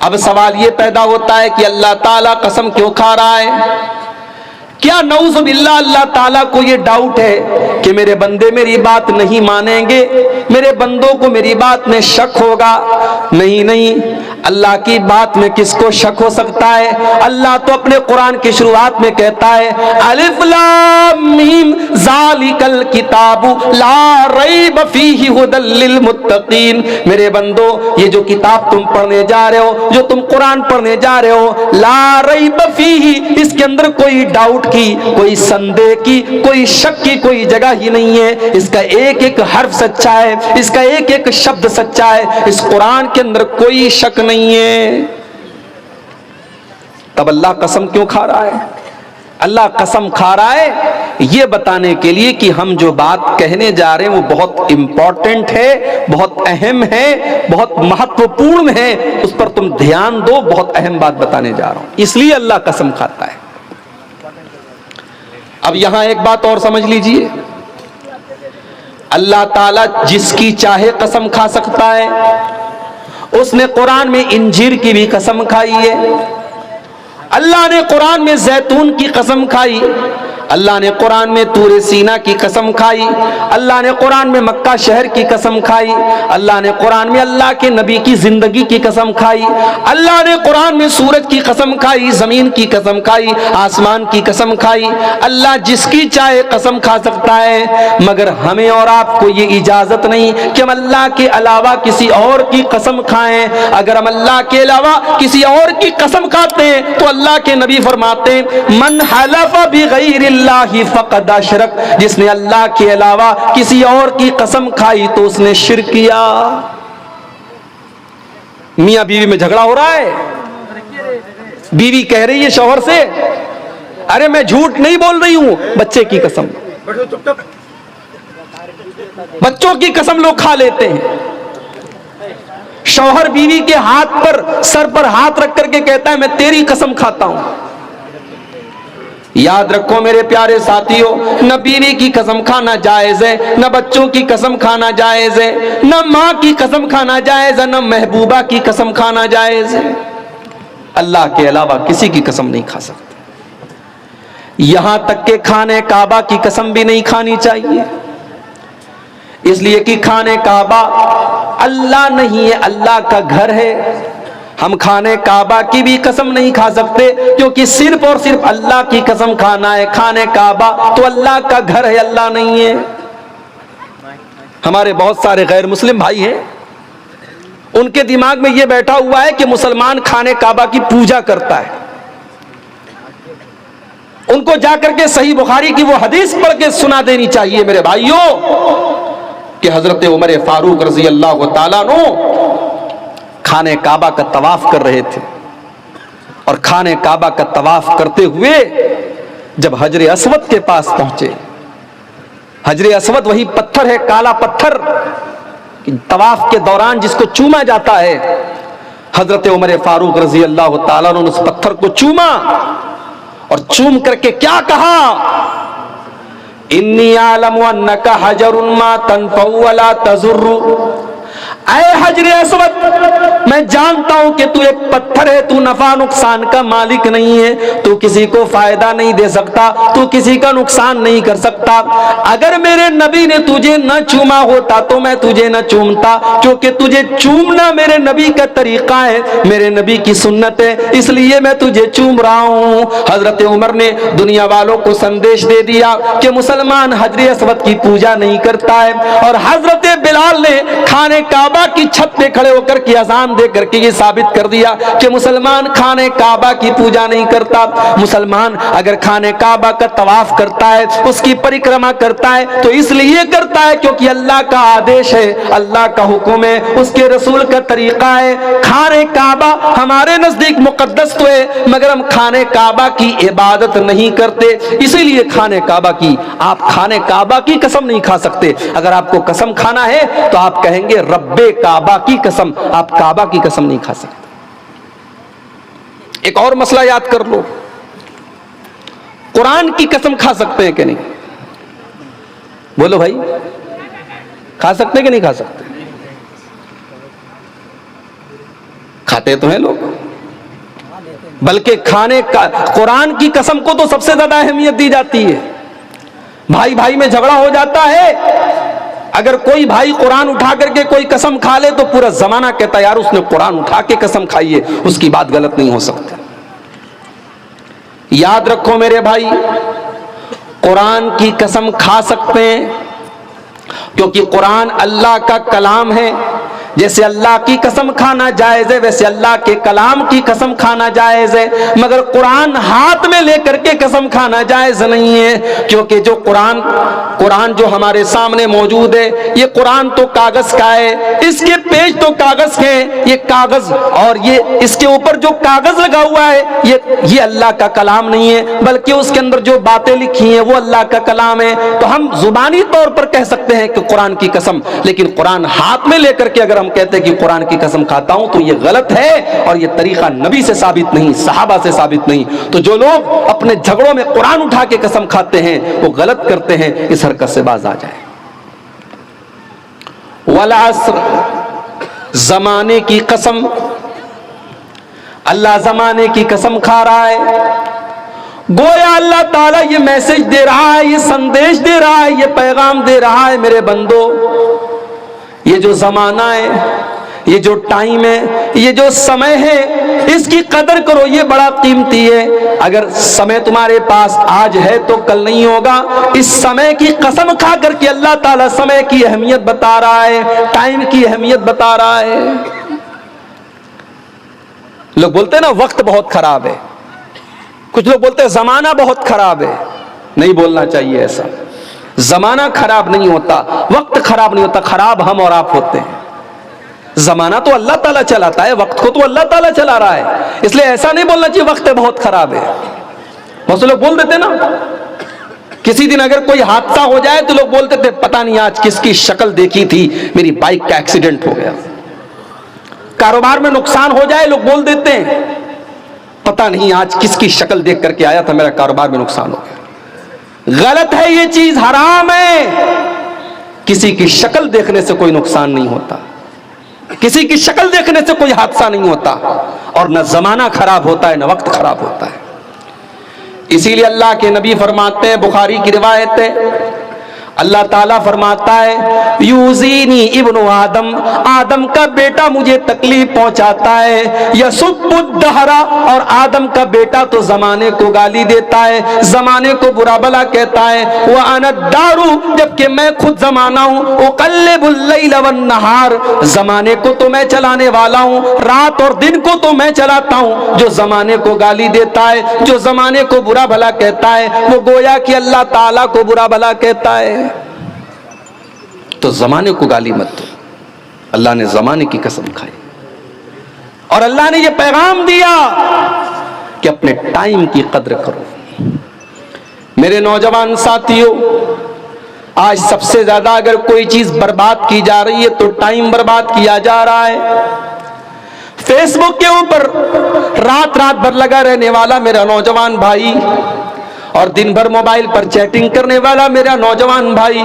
اب سوال یہ پیدا ہوتا ہے کہ اللہ تعالیٰ قسم کیوں کھا رہا ہے؟ کیا نعوذ باللہ اللہ تعالیٰ کو یہ ڈاؤٹ ہے کہ میرے بندے میری بات نہیں مانیں گے، میرے بندوں کو میری بات میں شک ہوگا؟ نہیں نہیں، اللہ کی بات میں کس کو شک ہو سکتا ہے؟ اللہ تو اپنے قرآن کی شروعات میں کہتا ہے الف لام میم ذالک الکتاب لا ریب فیہ ھدی للمتقین۔ میرے بندو، یہ جو کتاب تم پڑھنے جا رہے ہو، جو تم قرآن پڑھنے جا رہے ہو، لا ریب فیہ، اس کے اندر کوئی ڈاؤٹ کی، کوئی سندے کی، کوئی شک کی کوئی جگہ ہی نہیں ہے۔ اس کا ایک ایک حرف سچا ہے، اس کا ایک ایک شبد سچا ہے، اس قرآن کے اندر کوئی شک نہیں ہے۔ تب اللہ قسم کیوں کھا رہا ہے؟ اللہ قسم کھا رہا ہے یہ بتانے کے لیے کہ ہم جو بات کہنے جا رہے ہیں وہ بہت امپورٹنٹ ہے، بہت اہم ہے، بہت مہتوپورن ہے، اس پر تم دھیان دو، بہت اہم بات بتانے جا رہا ہوں، اس لیے اللہ قسم کھاتا ہے۔ اب یہاں ایک بات اور سمجھ لیجئے، اللہ تعالیٰ جس کی چاہے قسم کھا سکتا ہے۔ اس نے قرآن میں انجیر کی بھی قسم کھائی ہے، اللہ نے قرآن میں زیتون کی قسم کھائی، اللہ نے قرآن میں طور سینا کی قسم کھائی، اللہ نے قرآن میں مکہ شہر کی قسم کھائی، اللہ نے قرآن میں اللہ کے نبی کی زندگی کی قسم کھائی، اللہ نے قرآن میں سورج کی قسم کھائی، زمین کی قسم کھائی، آسمان کی قسم کھائی۔ اللہ جس کی چاہے قسم کھا سکتا ہے، مگر ہمیں اور آپ کو یہ اجازت نہیں کہ ہم اللہ کے علاوہ کسی اور کی قسم کھائیں۔ اگر ہم اللہ کے علاوہ کسی اور کی قسم کھاتے ہیں تو اللہ کے نبی فرماتے ہیں من حلف بغیر اللہ فقد اشرک، جس نے اللہ کے علاوہ کسی اور کی قسم کھائی تو اس نے شرک کیا۔ میاں بیوی میں جھگڑا ہو رہا ہے، بیوی کہہ رہی ہے شوہر سے ارے میں جھوٹ نہیں بول رہی ہوں، بچے کی قسم، بچوں کی قسم لوگ کھا لیتے ہیں۔ شوہر بیوی کے ہاتھ پر، سر پر ہاتھ رکھ کر کے کہتا ہے میں تیری قسم کھاتا ہوں۔ یاد رکھو میرے پیارے ساتھیوں، نہ بیوی کی قسم کھانا جائز ہے، نہ بچوں کی قسم کھانا جائز ہے، نہ ماں کی قسم کھانا جائز ہے، نہ محبوبہ کی قسم کھانا جائز ہے۔ اللہ کے علاوہ کسی کی قسم نہیں کھا سکتے، یہاں تک کہ خانہ کعبہ کی قسم بھی نہیں کھانی چاہیے، اس لیے کہ خانہ کعبہ اللہ نہیں ہے، اللہ کا گھر ہے۔ ہم خانہ کعبہ کی بھی قسم نہیں کھا سکتے کیونکہ صرف اور صرف اللہ کی قسم کھانا ہے۔ خانہ کعبہ تو اللہ کا گھر ہے، اللہ نہیں ہے۔ ہمارے بہت سارے غیر مسلم بھائی ہیں، ان کے دماغ میں یہ بیٹھا ہوا ہے کہ مسلمان خانہ کعبہ کی پوجا کرتا ہے۔ ان کو جا کر کے صحیح بخاری کی وہ حدیث پڑھ کے سنا دینی چاہیے میرے بھائیوں کہ حضرت عمر فاروق رضی اللہ تعالیٰ عنہ خانہ کعبہ کا طواف کر رہے تھے، اور خانہ کعبہ کا طواف کرتے ہوئے جب حجر اسود کے پاس پہنچے، حجر اسود وہی پتھر ہے، کالا پتھر، طواف کے دوران جس کو چوما جاتا ہے، حضرت عمر فاروق رضی اللہ تعالیٰ عنہ نے اس پتھر کو چوما اور چوم کر کے کیا کہا، انی اعلم انک حجر ما تنفع ولا تضر، اے حجر اسود میں جانتا ہوں کہ تو ایک پتھر ہے، تو نفع نقصان کا مالک نہیں ہے، تو کسی کو فائدہ نہیں دے سکتا، تو کسی کا نقصان نہیں کر سکتا۔ اگر میرے نبی نے تجھے نہ چوما ہوتا تو میں تجھے نہ چومتا، کیونکہ تجھے چومنا میرے نبی کا طریقہ ہے، میرے نبی کی سنت ہے، اس لیے میں تجھے چوم رہا ہوں۔ حضرت عمر نے دنیا والوں کو سندیش دے دیا کہ مسلمان حجر اسود کی پوجا نہیں کرتا ہے، اور حضرت بلال نے خانہ کعبہ کی چھت پہ کھڑے ہو کر کے اذان دے کر کے یہ ثابت کر دیا کہ مسلمان خانہ کعبہ کی پوجا نہیں کرتا۔ مسلمان اگر خانہ کعبہ کا طواف کرتا ہے، اس کی پریکرما کرتا ہے تو اس لیے کرتا ہے کیونکہ اللہ کا آدیش ہے، اللہ کا حکم ہے، اس کے رسول کا طریقہ ہے۔ خانہ کعبہ ہمارے نزدیک مقدس تو ہے، مگر ہم خانہ کعبہ کی عبادت نہیں کرتے، اسی لیے خانہ کعبہ کی، آپ خانہ کعبہ کی قسم نہیں کھا سکتے۔ اگر آپ کو قسم کھانا ہے تو آپ کہیں گے رب کعبہ کی قسم، آپ کعبہ کی قسم نہیں کھا سکتے۔ ایک اور مسئلہ یاد کر لو، قرآن کی قسم کھا سکتے ہیں کہ نہیں؟ بولو بھائی، کھا سکتے ہیں کہ نہیں کھا سکتے؟ کھا کھاتے تو ہیں لوگ، بلکہ کھانے کا قرآن کی قسم کو تو سب سے زیادہ اہمیت دی جاتی ہے. بھائی بھائی میں جھگڑا ہو جاتا ہے، اگر کوئی بھائی قرآن اٹھا کر کے کوئی قسم کھا لے تو پورا زمانہ کہتا ہے یار اس نے قرآن اٹھا کے قسم کھائی ہے، اس کی بات غلط نہیں ہو سکتی. یاد رکھو میرے بھائی، قرآن کی قسم کھا سکتے ہیں کیونکہ قرآن اللہ کا کلام ہے. جیسے اللہ کی قسم کھانا جائز ہے ویسے اللہ کے کلام کی قسم کھانا جائز ہے، مگر قرآن ہاتھ میں لے کر کے قسم کھانا جائز نہیں ہے. کیونکہ جو قرآن جو ہمارے سامنے موجود ہے، یہ قرآن تو کاغذ کا ہے، اس کے پیج تو کاغذ کے ہیں، یہ کاغذ اور یہ اس کے اوپر جو کاغذ لگا ہوا ہے یہ اللہ کا کلام نہیں ہے، بلکہ اس کے اندر جو باتیں لکھی ہیں وہ اللہ کا کلام ہے. تو ہم زبانی طور پر کہہ سکتے ہیں کہ قرآن کی قسم، لیکن قرآن ہاتھ میں لے کر کے اگر ہم کہتے ہیں کہ قرآن کی قسم کھاتا ہوں تو یہ غلط ہے، اور یہ طریقہ نبی سے ثابت نہیں، صحابہ سے ثابت نہیں. تو جو لوگ اپنے جھگڑوں میں قرآن اٹھا کے قسم کھاتے ہیں وہ غلط کرتے ہیں، اس حرکت سے باز آ جائیں. والعصر، زمانے کی قسم. اللہ زمانے کی قسم کھا رہا ہے، گویا اللہ تعالیٰ یہ میسج دے رہا ہے، یہ سندیش دے رہا ہے، یہ پیغام دے رہا ہے میرے بندو، یہ جو زمانہ ہے، یہ جو ٹائم ہے، یہ جو سمے ہے، اس کی قدر کرو، یہ بڑا قیمتی ہے. اگر سمے تمہارے پاس آج ہے تو کل نہیں ہوگا. اس سمے کی قسم کھا کر کے اللہ تعالیٰ سمے کی اہمیت بتا رہا ہے، ٹائم کی اہمیت بتا رہا ہے. لوگ بولتے ہیں نا وقت بہت خراب ہے، کچھ لوگ بولتے ہیں زمانہ بہت خراب ہے. نہیں بولنا چاہیے ایسا. زمانہ خراب نہیں ہوتا، وقت خراب نہیں ہوتا، خراب ہم اور آپ ہوتے ہیں. زمانہ تو اللہ تعالیٰ چلاتا ہے، وقت کو تو اللہ تعالیٰ چلا رہا ہے. اس لیے ایسا نہیں بولنا چاہیے وقت بہت خراب ہے. بہت سے لوگ بول دیتے نا، کسی دن اگر کوئی حادثہ ہو جائے تو لوگ بولتے تھے پتہ نہیں آج کس کی شکل دیکھی تھی، میری بائک کا ایکسیڈنٹ ہو گیا. کاروبار میں نقصان ہو جائے لوگ بول دیتے ہیں پتہ نہیں آج کس کی شکل دیکھ کر کے آیا تھا، میرا کاروبار میں نقصان ہو گیا. غلط ہے، یہ چیز حرام ہے. کسی کی شکل دیکھنے سے کوئی نقصان نہیں ہوتا، کسی کی شکل دیکھنے سے کوئی حادثہ نہیں ہوتا، اور نہ زمانہ خراب ہوتا ہے نہ وقت خراب ہوتا ہے. اسی لیے اللہ کے نبی فرماتے ہیں، بخاری کی روایت ہے، اللہ تعالیٰ فرماتا ہے یوزینی ابن آدم، آدم کا بیٹا مجھے تکلیف پہنچاتا ہے، یسب الدہر، اور آدم کا بیٹا تو زمانے کو گالی دیتا ہے، زمانے کو برا بھلا کہتا ہے. وَأَنَا الدَّارُ، جبکہ میں خود زمانہ ہوں. اقلب اللیل والنہار، زمانے کو تو میں چلانے والا ہوں، رات اور دن کو تو میں چلاتا ہوں. جو زمانے کو گالی دیتا ہے، جو زمانے کو برا بھلا کہتا ہے، وہ گویا کہ اللہ تعالیٰ کو برا بھلا کہتا ہے. تو زمانے کو گالی مت دو. اللہ نے زمانے کی قسم کھائی، اور اللہ نے یہ پیغام دیا کہ اپنے ٹائم کی قدر کرو. میرے نوجوان ساتھیوں، آج سب سے زیادہ اگر کوئی چیز برباد کی جا رہی ہے تو ٹائم برباد کیا جا رہا ہے. فیس بک کے اوپر رات بھر لگا رہنے والا میرا نوجوان بھائی، اور دن بھر موبائل پر چیٹنگ کرنے والا میرا نوجوان بھائی،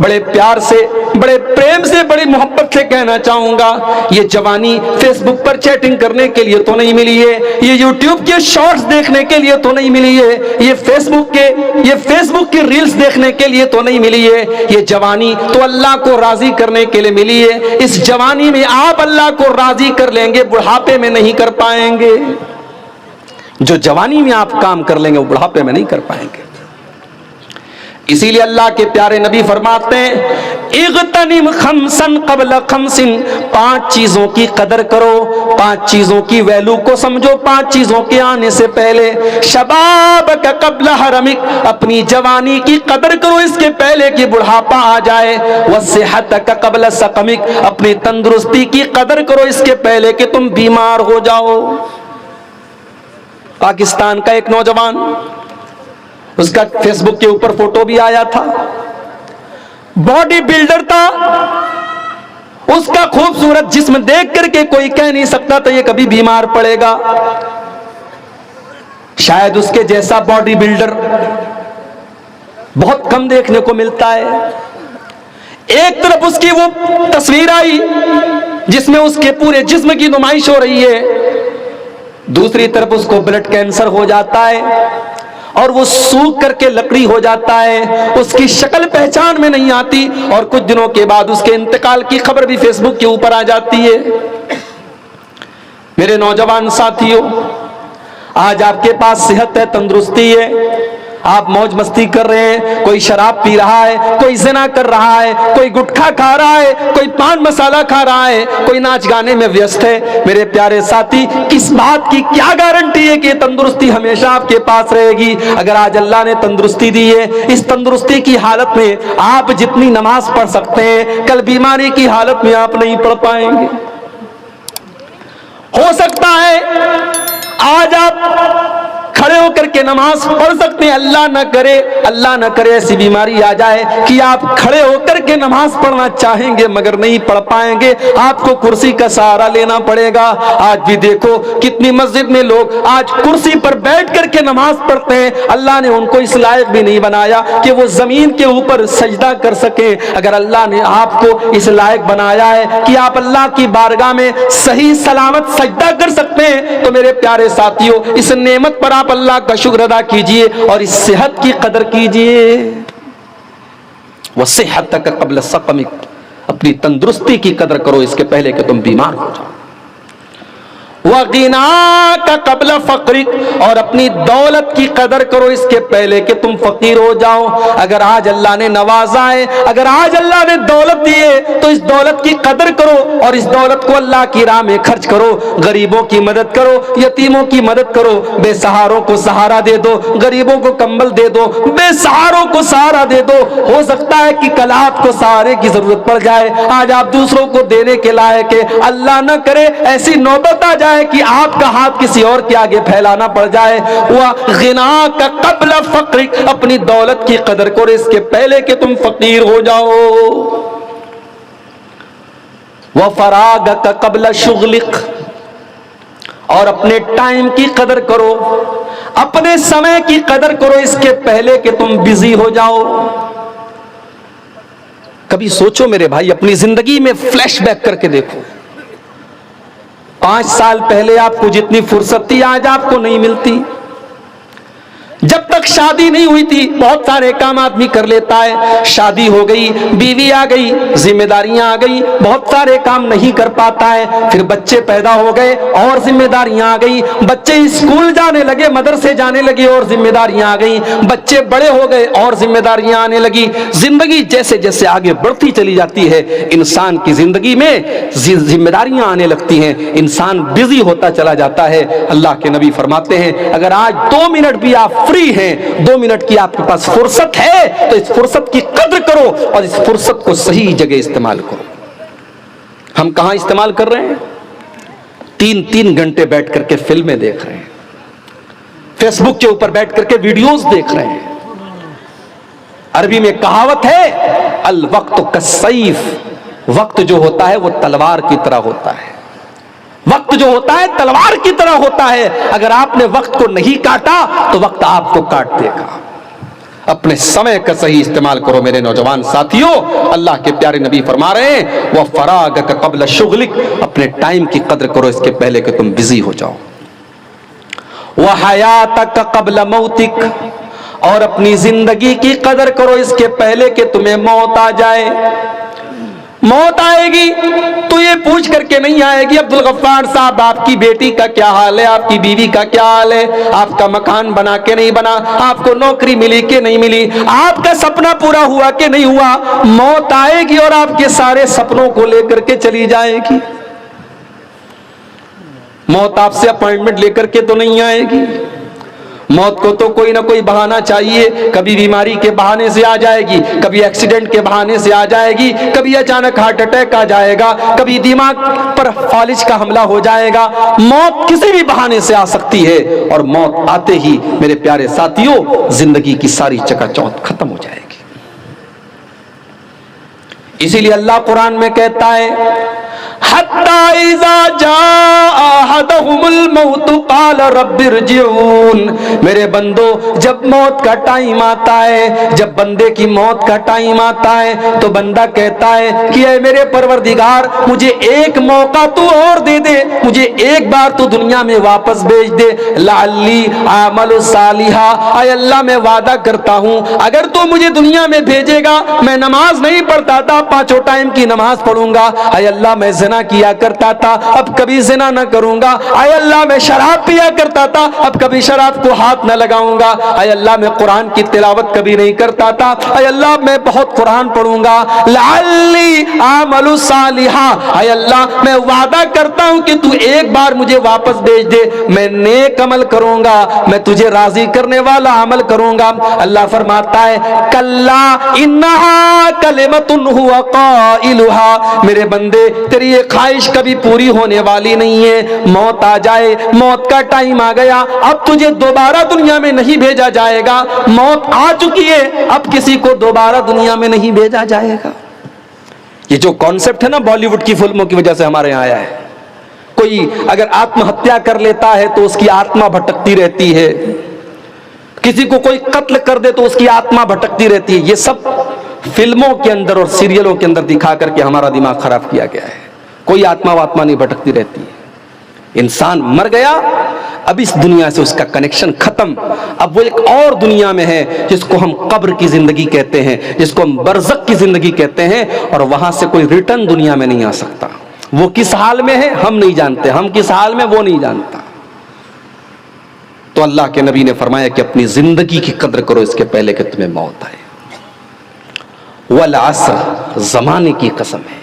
بڑے پیار سے، بڑے پریم سے، بڑی محبت سے کہنا چاہوں گا، یہ جوانی فیس بک پر چیٹنگ کرنے کے لیے تو نہیں ملی ہے، یہ یوٹیوب کے شارٹس دیکھنے کے لیے تو نہیں ملی ہے، یہ فیس بک کی ریلز دیکھنے کے لیے تو نہیں ملی ہے. یہ جوانی تو اللہ کو راضی کرنے کے لیے ملی ہے. اس جوانی میں آپ اللہ کو راضی کر لیں گے، بڑھاپے میں نہیں کر پائیں گے. جو جوانی میں آپ کام کر لیں گے وہ بڑھاپے میں نہیں کر پائیں گے. اسی لیے اللہ کے پیارے نبی فرماتے ہیں اغتنم خمسن قبل خمسن، 5 چیزوں کی قدر کرو، 5 چیزوں کی ویلو کو سمجھو، 5 چیزوں کے آنے سے پہلے. شبابک قبل حرمک، اپنی جوانی کی قدر کرو اس کے پہلے کہ بڑھاپا آ جائے. وصحتک قبل سقمک، اپنی تندرستی کی قدر کرو اس کے پہلے کہ تم بیمار ہو جاؤ. پاکستان کا ایک نوجوان، اس کا فیس بک کے اوپر فوٹو بھی آیا تھا، باڈی بلڈر تھا. اس کا خوبصورت جسم دیکھ کر کے کوئی کہہ نہیں سکتا تھا یہ کبھی بیمار پڑے گا. شاید اس کے جیسا باڈی بلڈر بہت کم دیکھنے کو ملتا ہے. ایک طرف اس کی وہ تصویر آئی جس میں اس کے پورے جسم کی نمائش ہو رہی ہے، دوسری طرف اس کو بلڈ کینسر ہو جاتا ہے اور وہ سوکھ کر کے لکڑی ہو جاتا ہے، اس کی شکل پہچان میں نہیں آتی، اور کچھ دنوں کے بعد اس کے انتقال کی خبر بھی فیس بک کے اوپر آ جاتی ہے۔ میرے نوجوان ساتھیوں، آج آپ کے پاس صحت ہے، تندرستی ہے، آپ موج مستی کر رہے ہیں، کوئی شراب پی رہا ہے، کوئی زنا کر رہا ہے، کوئی گٹکھا کھا رہا ہے، کوئی پان مسالہ کھا رہا ہے، کوئی ناچ گانے میں ویست ہے۔ میرے پیارے ساتھی، کس بات کی کیا گارنٹی ہے کہ یہ تندرستی ہمیشہ آپ کے پاس رہے گی؟ اگر آج اللہ نے تندرستی دی ہے، اس تندرستی کی حالت میں آپ جتنی نماز پڑھ سکتے ہیں، کل بیماری کی حالت میں آپ نہیں پڑھ پائیں گے۔ ہو سکتا ہے آج آپ کھڑے ہو کر کے نماز پڑھ سکتے ہیں، اللہ نہ کرے ایسی بیماری آ جائے کہ آپ کھڑے ہو کر کے نماز پڑھنا چاہیں گے مگر نہیں پڑھ پائیں گے، آپ کو کرسی کا سہارا لینا پڑے گا۔ آج بھی دیکھو کتنی مسجد میں لوگ آج کرسی پر بیٹھ کر کے نماز پڑھتے ہیں، اللہ نے ان کو اس لائق بھی نہیں بنایا کہ وہ زمین کے اوپر سجدہ کر سکیں۔ اگر اللہ نے آپ کو اس لائق بنایا ہے کہ آپ اللہ کی بارگاہ میں صحیح سلامت سجدہ کر سکتے ہیں، تو میرے پیارے ساتھیوں، اس نعمت پر آپ اللہ کا شکر ادا کیجئے اور اس صحت کی قدر کیجئے۔ وصحتک قبل سقمک، اپنی تندرستی کی قدر کرو اس کے پہلے کہ تم بیمار ہو جاؤ۔ وغناک قبل فقرک، اور اپنی دولت کی قدر کرو اس کے پہلے کہ تم فقیر ہو جاؤ۔ اگر آج اللہ نے نوازا ہے، اگر آج اللہ نے دولت دی ہے تو اس دولت کی قدر کرو اور اس دولت کو اللہ کی راہ میں خرچ کرو، غریبوں کی مدد کرو، یتیموں کی مدد کرو، بے سہاروں کو سہارا دے دو، غریبوں کو کمبل دے دو، بے سہاروں کو سہارا دے دو۔ ہو سکتا ہے کہ کل آپ کو سہارے کی ضرورت پڑ جائے، آج آپ دوسروں کو دینے کے لائق ہے، اللہ نہ کرے ایسی نوبت آ جائے کہ آپ کا ہاتھ کسی اور کے آگے پھیلانا پڑ جائے۔ وغناک قبل فقرک، اپنی دولت کی قدر کرو اس کے پہلے کہ تم فقیر ہو جاؤ۔ وفراغک قبل شغلک، اور اپنے ٹائم کی قدر کرو، اپنے سمے کی قدر کرو اس کے پہلے کہ تم بزی ہو جاؤ۔ کبھی سوچو میرے بھائی، اپنی زندگی میں فلیش بیک کر کے دیکھو، 5 سال پہلے آپ کو جتنی فرصت تھی آج آپ کو نہیں ملتی۔ جب تک شادی نہیں ہوئی تھی بہت سارے کام آدمی کر لیتا ہے، شادی ہو گئی، بیوی آ گئی، ذمہ داریاں آ گئی، بہت سارے کام نہیں کر پاتا ہے۔ پھر بچے پیدا ہو گئے اور ذمہ داریاں آ گئی، بچے اسکول جانے لگے، مدرسے جانے لگے اور ذمہ داریاں آ گئیں، بچے بڑے ہو گئے اور ذمہ داریاں آنے لگی۔ زندگی جیسے جیسے آگے بڑھتی چلی جاتی ہے، انسان کی زندگی میں ذمہ داریاں آنے لگتی ہیں، انسان بزی ہوتا چلا جاتا ہے۔ اللہ کے نبی فرماتے ہیں اگر آج 2 منٹ بھی آپ فری ہیں، 2 منٹ کی آپ کے پاس فرصت ہے تو اس فرصت کی قدر کرو اور اس فرصت کو صحیح جگہ استعمال کرو۔ ہم کہاں استعمال کر رہے ہیں؟ 3 گھنٹے بیٹھ کر کے فلمیں دیکھ رہے ہیں، فیس بک کے اوپر بیٹھ کر کے ویڈیوز دیکھ رہے ہیں۔ عربی میں کہاوت ہے الوقت کالسیف، وقت جو ہوتا ہے وہ تلوار کی طرح ہوتا ہے، وقت جو ہوتا ہے تلوار کی طرح ہوتا ہے، اگر آپ نے وقت کو نہیں کاٹا تو وقت آپ کو کاٹ دے گا۔ اپنے سمے کا صحیح استعمال کرو میرے نوجوان ساتھیوں، اللہ کے پیارے نبی فرما رہے ہیں وَفَرَاغَكَ قَبْلَ شُغْلِكَ، اپنے ٹائم کی قدر کرو اس کے پہلے کہ تم بزی ہو جاؤ۔ وَحَيَاتَكَ قَبْلَ مَوْتِكَ، اور اپنی زندگی کی قدر کرو اس کے پہلے کہ تمہیں موت آ جائے۔ موت آئے گی تو یہ پوچھ کر کے نہیں آئے گی عبدالغفار صاحب آپ کی بیٹی کا کیا حال ہے، آپ کی بیوی کا کیا حال ہے، آپ کا مکان بنا کہ نہیں بنا، آپ کو نوکری ملی کہ نہیں ملی، آپ کا سپنا پورا ہوا کہ نہیں ہوا۔ موت آئے گی اور آپ کے سارے سپنوں کو لے کر کے چلی جائے گی۔ موت آپ سے اپائنٹمنٹ لے کر کے تو نہیں آئے گی، موت کو تو کوئی نہ کوئی بہانہ چاہیے، کبھی بیماری کے بہانے سے آ جائے گی، کبھی ایکسیڈنٹ کے بہانے سے آ جائے گی، کبھی اچانک ہارٹ اٹیک آ جائے گا، کبھی دماغ پر فالج کا حملہ ہو جائے گا۔ موت کسی بھی بہانے سے آ سکتی ہے اور موت آتے ہی میرے پیارے ساتھیوں زندگی کی ساری چکا چوند ختم ہو جائے گی۔ اسی لیے اللہ قرآن میں کہتا ہے حَتَّى إِذَا جَاءَ أَحَدَهُمُ الْمَوْتُ قَالَ قال رب ارجعون۔ میرے بندو جب موت کا ٹائم آتا ہے، جب بندے کی موت کا ٹائم آتا ہے تو بندہ کہتا ہے کہ اے میرے پروردگار مجھے ایک موقع تو اور دے دے، مجھے ایک بار تو دنیا میں واپس بھیج دے، لعلی اعمل صالحا، اے اللہ میں وعدہ کرتا ہوں اگر تو مجھے دنیا میں بھیجے گا میں نماز نہیں پڑھتا تھا، پانچوں ٹائم کی نماز پڑھوں گا، اے اللہ میں زنا کیا کرتا تھا اب کبھی زنا نہ کروں گا، اے اللہ میں شراب پیا کرتا تھا اب کبھی شراب کو ہاتھ نہ لگاؤں گا، اے اللہ میں قرآن کی تلاوت کبھی نہیں کرتا تھا، اے اللہ میں بہت قرآن پڑھوں گا، لعلی اعمل صالحا، اے اللہ میں وعدہ کرتا ہوں کہ تو ایک بار مجھے واپس بھیج دے، میں نیک عمل کروں گا، میں تجھے راضی کرنے والا عمل کروں گا۔ اللہ فرماتا ہے کلا انہا کلمۃ هو قائلها، میرے بندے تیری یہ خواہش کبھی پوری ہونے والی نہیں ہے، موت آ جائے، موت کا ٹائم آ گیا، اب تجھے دوبارہ دنیا میں نہیں بھیجا جائے گا، موت آ چکی ہے اب کسی کو دوبارہ دنیا میں نہیں بھیجا جائے گا۔ یہ جو کانسیپٹ ہے نا بالی ووڈ کی فلموں کی وجہ سے ہمارے یہاں آیا ہے، کوئی اگر آتم ہتیا کر لیتا ہے تو اس کی آتما بھٹکتی رہتی ہے، کسی کو کوئی قتل کر دے تو اس کی آتما بھٹکتی رہتی ہے، یہ سب فلموں کے اندر اور سیریلوں کے اندر دکھا کر کے ہمارا دماغ خراب کیا گیا ہے، کوئی آتما واتما نہیں بھٹکتی رہتی ہے، انسان مر گیا اب اس دنیا سے اس کا کنیکشن ختم، اب وہ ایک اور دنیا میں ہے جس کو ہم قبر کی زندگی کہتے ہیں، جس کو ہم برزخ کی زندگی کہتے ہیں، اور وہاں سے کوئی ریٹرن دنیا میں نہیں آ سکتا، وہ کس حال میں ہے ہم نہیں جانتے، ہم کس حال میں وہ نہیں جانتا۔ تو اللہ کے نبی نے فرمایا کہ اپنی زندگی کی قدر کرو اس کے پہلے کہ تمہیں موت آئے۔ والعصر، زمانے کی قسم ہے۔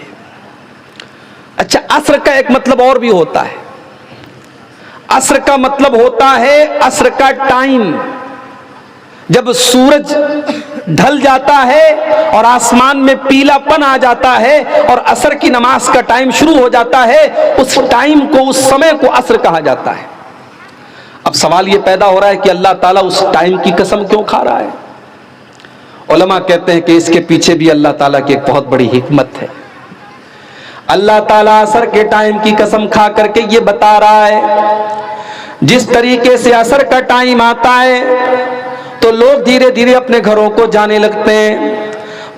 اچھا عصر کا ایک مطلب اور بھی ہوتا ہے، عصر کا مطلب ہوتا ہے عصر کا ٹائم، جب سورج ڈھل جاتا ہے اور آسمان میں پیلا پن آ جاتا ہے اور عصر کی نماز کا ٹائم شروع ہو جاتا ہے، اس ٹائم کو، اس سمے کو عصر کہا جاتا ہے۔ اب سوال یہ پیدا ہو رہا ہے کہ اللہ تعالیٰ اس ٹائم کی قسم کیوں کھا رہا ہے؟ علماء کہتے ہیں کہ اس کے پیچھے بھی اللہ تعالیٰ کی ایک بہت بڑی حکمت ہے۔ اللہ تعالیٰ عصر کے ٹائم کی قسم کھا کر کے یہ بتا رہا ہے جس طریقے سے عصر کا ٹائم آتا ہے تو لوگ دھیرے دھیرے اپنے گھروں کو جانے لگتے ہیں،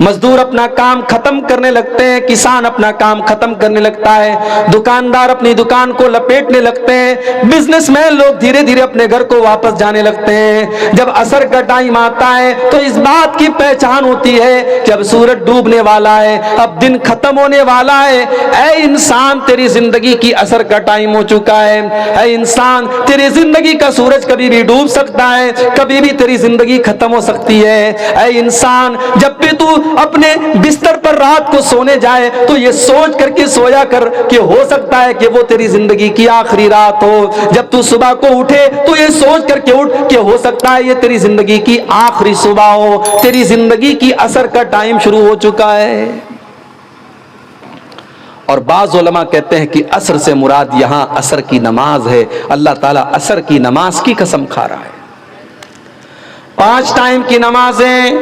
مزدور اپنا کام ختم کرنے لگتے ہیں، کسان اپنا کام ختم کرنے لگتا ہے، دکاندار اپنی دکان کو لپیٹنے لگتے ہیں، بزنس مین لوگ دھیرے دھیرے اپنے گھر کو واپس جانے لگتے ہیں۔ جب عصر کا ٹائم آتا ہے تو اس بات کی پہچان ہوتی ہے جب سورج ڈوبنے والا ہے، اب دن ختم ہونے والا ہے، اے انسان تیری زندگی کی عصر کا ٹائم ہو چکا ہے، اے انسان تیری زندگی کا سورج کبھی بھی ڈوب سکتا ہے، کبھی بھی تیری زندگی ختم ہو سکتی ہے، اے انسان جب بھی تو اپنے بستر پر رات کو سونے جائے تو یہ سوچ کر کے سویا کر کہ ہو سکتا ہے کہ وہ تیری زندگی کی آخری رات ہو، جب تو صبح کو اٹھے تو یہ سوچ کر کے اٹھ کہ ہو سکتا ہے یہ تیری زندگی کی آخری صبح ہو، تیری زندگی کی عصر کا ٹائم شروع ہو چکا ہے۔ اور بعض علماء کہتے ہیں کہ عصر سے مراد یہاں عصر کی نماز ہے، اللہ تعالیٰ عصر کی نماز کی قسم کھا رہا ہے۔ 5 ٹائم کی نمازیں،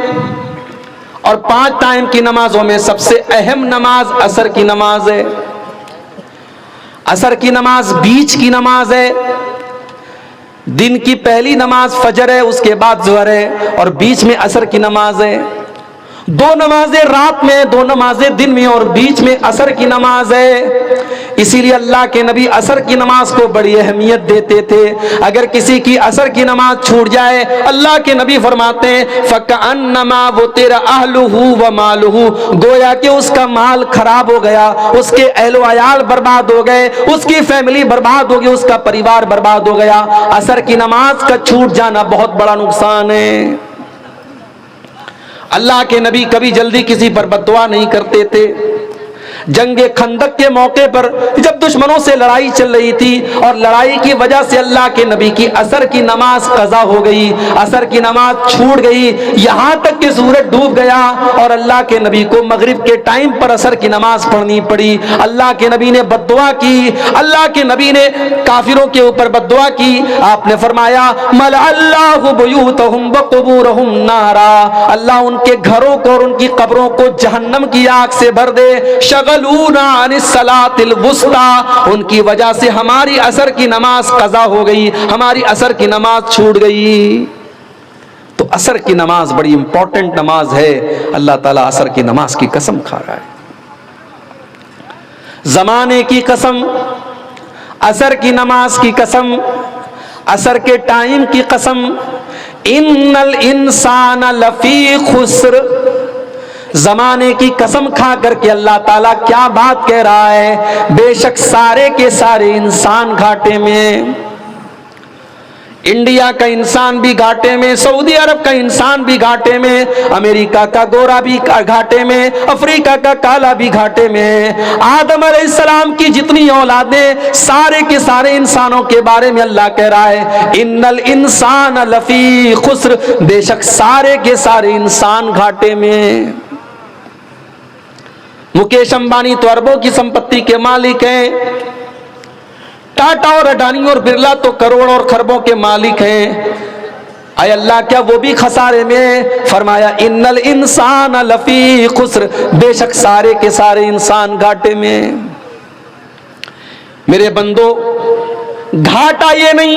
اور 5 ٹائم کی نمازوں میں سب سے اہم نماز عصر کی نماز ہے۔ عصر کی نماز بیچ کی نماز ہے، دن کی پہلی نماز فجر ہے، اس کے بعد ظہر ہے، اور بیچ میں عصر کی نماز ہے۔ 2 نمازیں رات میں، 2 نمازیں دن میں، اور بیچ میں عصر کی نماز ہے۔ اسی لیے اللہ کے نبی عصر کی نماز کو بڑی اہمیت دیتے تھے، اگر کسی کی عصر کی نماز چھوٹ جائے اللہ کے نبی فرماتے ہیں فَكَأَنَّمَا وُتِرَ أَهْلُهُ وَمَالُهُ، گویا کہ اس کا مال خراب ہو گیا، اس کے اہل و عیال برباد ہو گئے، اس کی فیملی برباد ہو گئی، اس کا پریوار برباد ہو گیا۔ عصر کی نماز کا چھوٹ جانا بہت بڑا نقصان ہے۔ اللہ کے نبی کبھی جلدی کسی پر بد دعا نہیں کرتے تھے۔ جنگ خندق کے موقع پر جب دشمنوں سے لڑائی چل رہی تھی اور لڑائی کی وجہ سے اللہ کے نبی کی عصر کی نماز قضا ہو گئی، عصر کی نماز چھوٹ گئی، یہاں تک کہ سورج ڈوب گیا اور اللہ کے نبی کو مغرب کے ٹائم پر عصر کی نماز پڑھنی پڑی۔ اللہ کے نبی نے بد دعا کی، اللہ کے نبی نے کافروں کے اوپر بد دعا کی۔ آپ نے فرمایا ملأ اللہ بیوتہم وقبورہم نارا، اللہ ان کے گھروں کو اور ان کی قبروں کو جہنم کی آگ سے بھر دے۔ یغفلون عن الصلاۃ الوسطی، ان کی وجہ سے ہماری عصر کی نماز قضا ہو گئی، ہماری عصر کی نماز چھوٹ گئی۔ تو عصر کی نماز بڑی امپورٹنٹ نماز ہے، اللہ تعالیٰ عصر کی نماز کی قسم کھا رہا ہے، زمانے کی قسم، عصر کی نماز کی قسم، عصر کے ٹائم کی قسم۔ ان الانسان لفی خسر، زمانے کی قسم کھا کر کے اللہ تعالیٰ کیا بات کہہ رہا ہے؟ بے شک سارے کے سارے انسان گھاٹے میں، انڈیا کا انسان بھی گھاٹے میں، سعودی عرب کا انسان بھی گھاٹے میں، امریکہ کا گورا بھی گھاٹے میں، افریقہ کا کالا بھی گھاٹے میں، آدم علیہ السلام کی جتنی اولادیں، سارے کے سارے انسانوں کے بارے میں اللہ کہہ رہا ہے ان الانسان لفی خسر، بے شک سارے کے سارے انسان گھاٹے میں۔ مکیش امبانی تو اربوں کی سمپتی کے مالک ہیں، ٹاٹا اور اڈانی اور برلا تو کروڑوں اور خربوں کے مالک ہیں، اے اللہ کیا وہ بھی خسارے میں؟ فرمایا ان الانسان لفی خسر، بے شک سارے کے سارے انسان گھاٹے میں۔ میرے بندو، گھاٹا یہ نہیں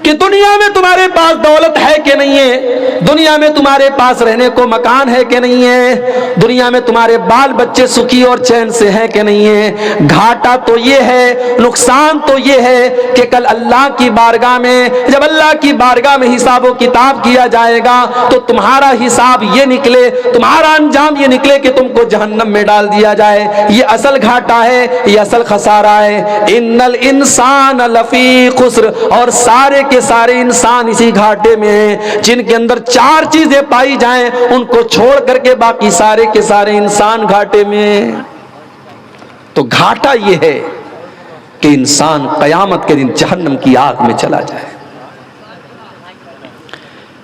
کہ دنیا میں تمہارے پاس دولت ہے کہ نہیں ہے، دنیا میں تمہارے پاس رہنے کو مکان ہے کہ نہیں ہے، دنیا میں تمہارے بال بچے سکھی اور چین سے ہیں کہ نہیں ہے۔ گھاٹا تو یہ ہے، نقصان تو یہ ہے کہ کل اللہ کی بارگاہ میں، جب اللہ کی بارگاہ میں حساب و کتاب کیا جائے گا تو تمہارا حساب یہ نکلے، تمہارا انجام یہ نکلے کہ تم کو جہنم میں ڈال دیا جائے۔ یہ اصل گھاٹا ہے، یہ اصل خسارہ ہے۔ ان الانسان لفی خسر، اور سارے کے سارے انسان اسی گھاٹے میں ہیں۔ جن کے اندر چار چیزیں پائی جائیں ان کو چھوڑ کر کے باقی سارے کے سارے انسان گھاٹے میں۔ تو گھاٹا یہ ہے کہ انسان قیامت کے دن جہنم کی آگ میں چلا جائے۔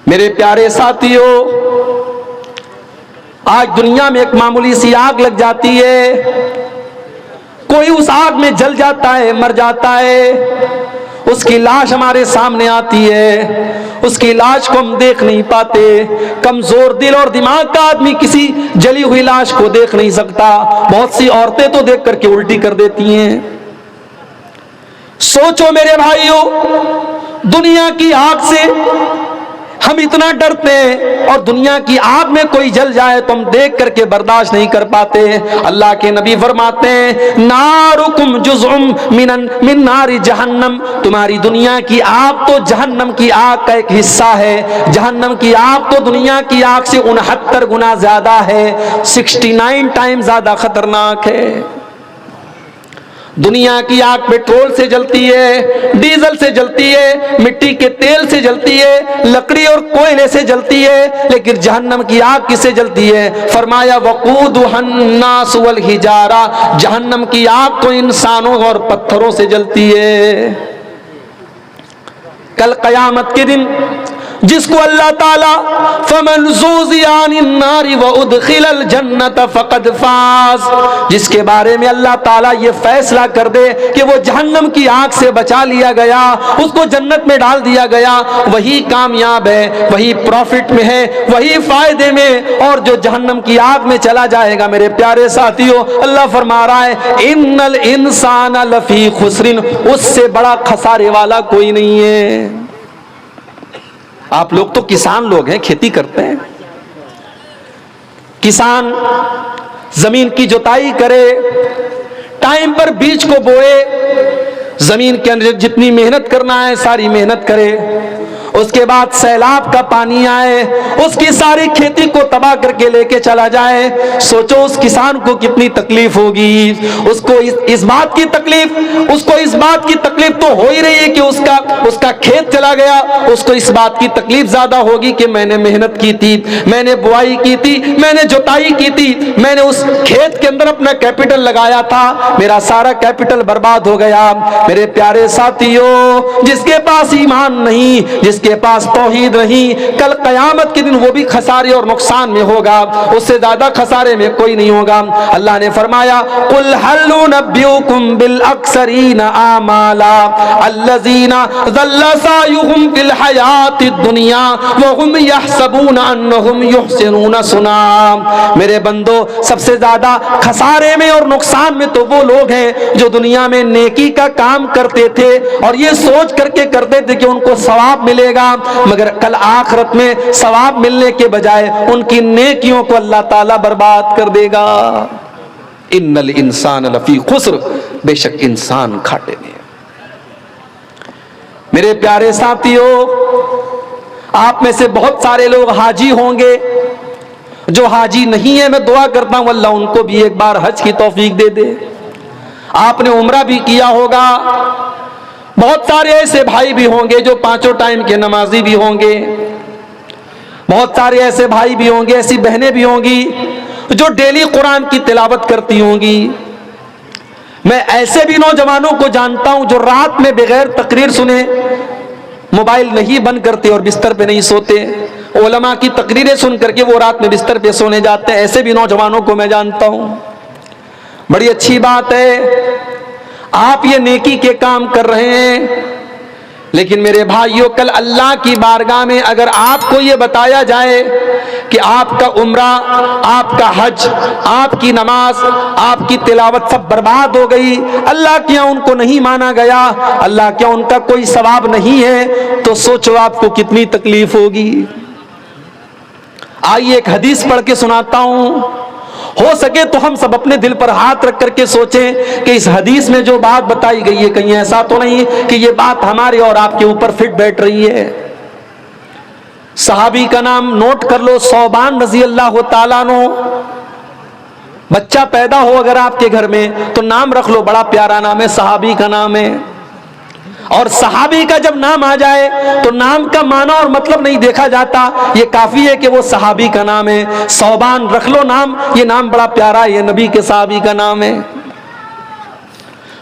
میرے پیارے ساتھیو، آج دنیا میں ایک معمولی سی آگ لگ جاتی ہے، کوئی اس آگ میں جل جاتا ہے، مر جاتا ہے، اس کی لاش ہمارے سامنے آتی ہے، اس کی لاش کو ہم دیکھ نہیں پاتے۔ کمزور دل اور دماغ کا آدمی کسی جلی ہوئی لاش کو دیکھ نہیں سکتا، بہت سی عورتیں تو دیکھ کر کے الٹی کر دیتی ہیں۔ سوچو میرے بھائیو، دنیا کی آگ سے ہم اتنا ڈرتے ہیں، اور دنیا کی آگ میں کوئی جل جائے تو ہم دیکھ کر کے برداشت نہیں کر پاتے۔ اللہ کے نبی فرماتے ہیں نارکم جزء من نار جہنم، تمہاری دنیا کی آگ تو جہنم کی آگ کا ایک حصہ ہے۔ جہنم کی آگ تو دنیا کی آگ سے 69 گنا زیادہ ہے، 69 ٹائم زیادہ خطرناک ہے۔ دنیا کی آگ پیٹرول سے جلتی ہے، ڈیزل سے جلتی ہے، مٹی کے تیل سے جلتی ہے، لکڑی اور کوئلے سے جلتی ہے، لیکن جہنم کی آگ کس سے جلتی ہے؟ فرمایا وقودها الناس والحجارہ، جہنم کی آگ تو انسانوں اور پتھروں سے جلتی ہے۔ کل قیامت کے دن جس کو اللہ تعالیٰ فَمَنْ زُحْزِحَ عَنِ النَّارِ وَأُدْخِلَ الْجَنَّةَ فَقَدْ فَازَ، جس کے بارے میں اللہ تعالیٰ یہ فیصلہ کر دے کہ وہ جہنم کی آگ سے بچا لیا گیا، اس کو جنت میں ڈال دیا گیا، وہی کامیاب ہے، وہی پروفٹ میں ہے، وہی فائدے میں۔ اور جو جہنم کی آگ میں چلا جائے گا میرے پیارے ساتھیوں، اللہ فرما رہا ہے ان الانسان لفی خسر، اس سے بڑا خسارے والا کوئی نہیں ہے۔ آپ لوگ تو کسان لوگ ہیں، کھیتی کرتے ہیں، کسان زمین کی جوتائی کرے، ٹائم پر بیج کو بوئے، زمین کے اندر جتنی محنت کرنا ہے ساری محنت کرے، اس کے بعد سیلاب کا پانی آئے، اس کی ساری کھیتی کو تباہ کر کے لے کے چلا جائے۔ سوچو اس کسان کو کتنی تکلیف ہوگی، اس کو اس بات کی تکلیف تو ہو ہی رہی ہے کہ اس کا کھیت چلا گیا، اس کو اس بات کی تکلیف زیادہ ہوگی کہ میں نے محنت کی تھی، میں نے بوائی کی تھی، میں نے جوتائی کی تھی، میں نے اس کھیت کے اندر اپنا کیپٹل لگایا تھا، میرا سارا کیپٹل برباد ہو گیا۔ میرے پیارے ساتھیوں، جس کے پاس ایمان نہیں، جس کے کے پاس توحید نہیں، کل قیامت کے دن وہ بھی خسارے اور نقصان میں ہوگا، اس سے زیادہ خسارے میں کوئی نہیں ہوگا۔ اللہ نے فرمایا قل هل ننبئكم بالاخسرین اعمالا الذین ضل سعیهم فی الحیاۃ الدنیا وهم یحسبون انهم یحسنون صنعا۔ میرے بندو، سب سے زیادہ خسارے میں اور نقصان میں تو وہ لوگ ہیں جو دنیا میں نیکی کا کام کرتے تھے اور یہ سوچ کر کے کرتے تھے کہ ان کو ثواب ملے گا، مگر کل آخرت میں ثواب ملنے کے بجائے ان کی نیکیوں کو اللہ تعالیٰ برباد کر دے گا۔ ان الانسان لفی خسر، بے شک انسان گھاٹے میں۔ میرے پیارے ساتھیو، آپ میں سے بہت سارے لوگ حاجی ہوں گے، جو حاجی نہیں ہے میں دعا کرتا ہوں اللہ ان کو بھی ایک بار حج کی توفیق دے دے۔ آپ نے عمرہ بھی کیا ہوگا، بہت سارے ایسے بھائی بھی ہوں گے جو پانچوں ٹائم کے نمازی بھی ہوں گے، بہت سارے ایسے بھائی بھی ہوں گے، ایسی بہنیں بھی ہوں گی جو ڈیلی قرآن کی تلاوت کرتی ہوں گی۔ میں ایسے بھی نوجوانوں کو جانتا ہوں جو رات میں بغیر تقریر سنے موبائل نہیں بند کرتے اور بستر پہ نہیں سوتے، علماء کی تقریریں سن کر کے وہ رات میں بستر پہ سونے جاتے ہیں۔ ایسے بھی نوجوانوں کو میں جانتا ہوں۔ بڑی اچھی بات ہے، آپ یہ نیکی کے کام کر رہے ہیں، لیکن میرے بھائیوں کل اللہ کی بارگاہ میں اگر آپ کو یہ بتایا جائے کہ آپ کا عمرہ، آپ کا حج، آپ کی نماز، آپ کی تلاوت سب برباد ہو گئی، اللہ کیا ان کو نہیں مانا گیا، اللہ کیا ان کا کوئی ثواب نہیں ہے، تو سوچو آپ کو کتنی تکلیف ہوگی۔ آئیے ایک حدیث پڑھ کے سناتا ہوں، ہو سکے تو ہم سب اپنے دل پر ہاتھ رکھ کر کے سوچیں کہ اس حدیث میں جو بات بتائی گئی ہے کہیں ایسا تو نہیں کہ یہ بات ہمارے اور آپ کے اوپر فٹ بیٹھ رہی ہے۔ صحابی کا نام نوٹ کر لو، ثوبان رضی اللہ تعالیٰ عنہ۔ بچہ پیدا ہو اگر آپ کے گھر میں تو نام رکھ لو، بڑا پیارا نام ہے، صحابی کا نام ہے۔ اور صحابی کا جب نام آ جائے تو نام کا معنی اور مطلب نہیں دیکھا جاتا، یہ کافی ہے کہ وہ صحابی کا نام ہے۔ ثوبان رکھ لو نام، یہ نام بڑا پیارا ہے، یہ نبی کے صحابی کا نام ہے۔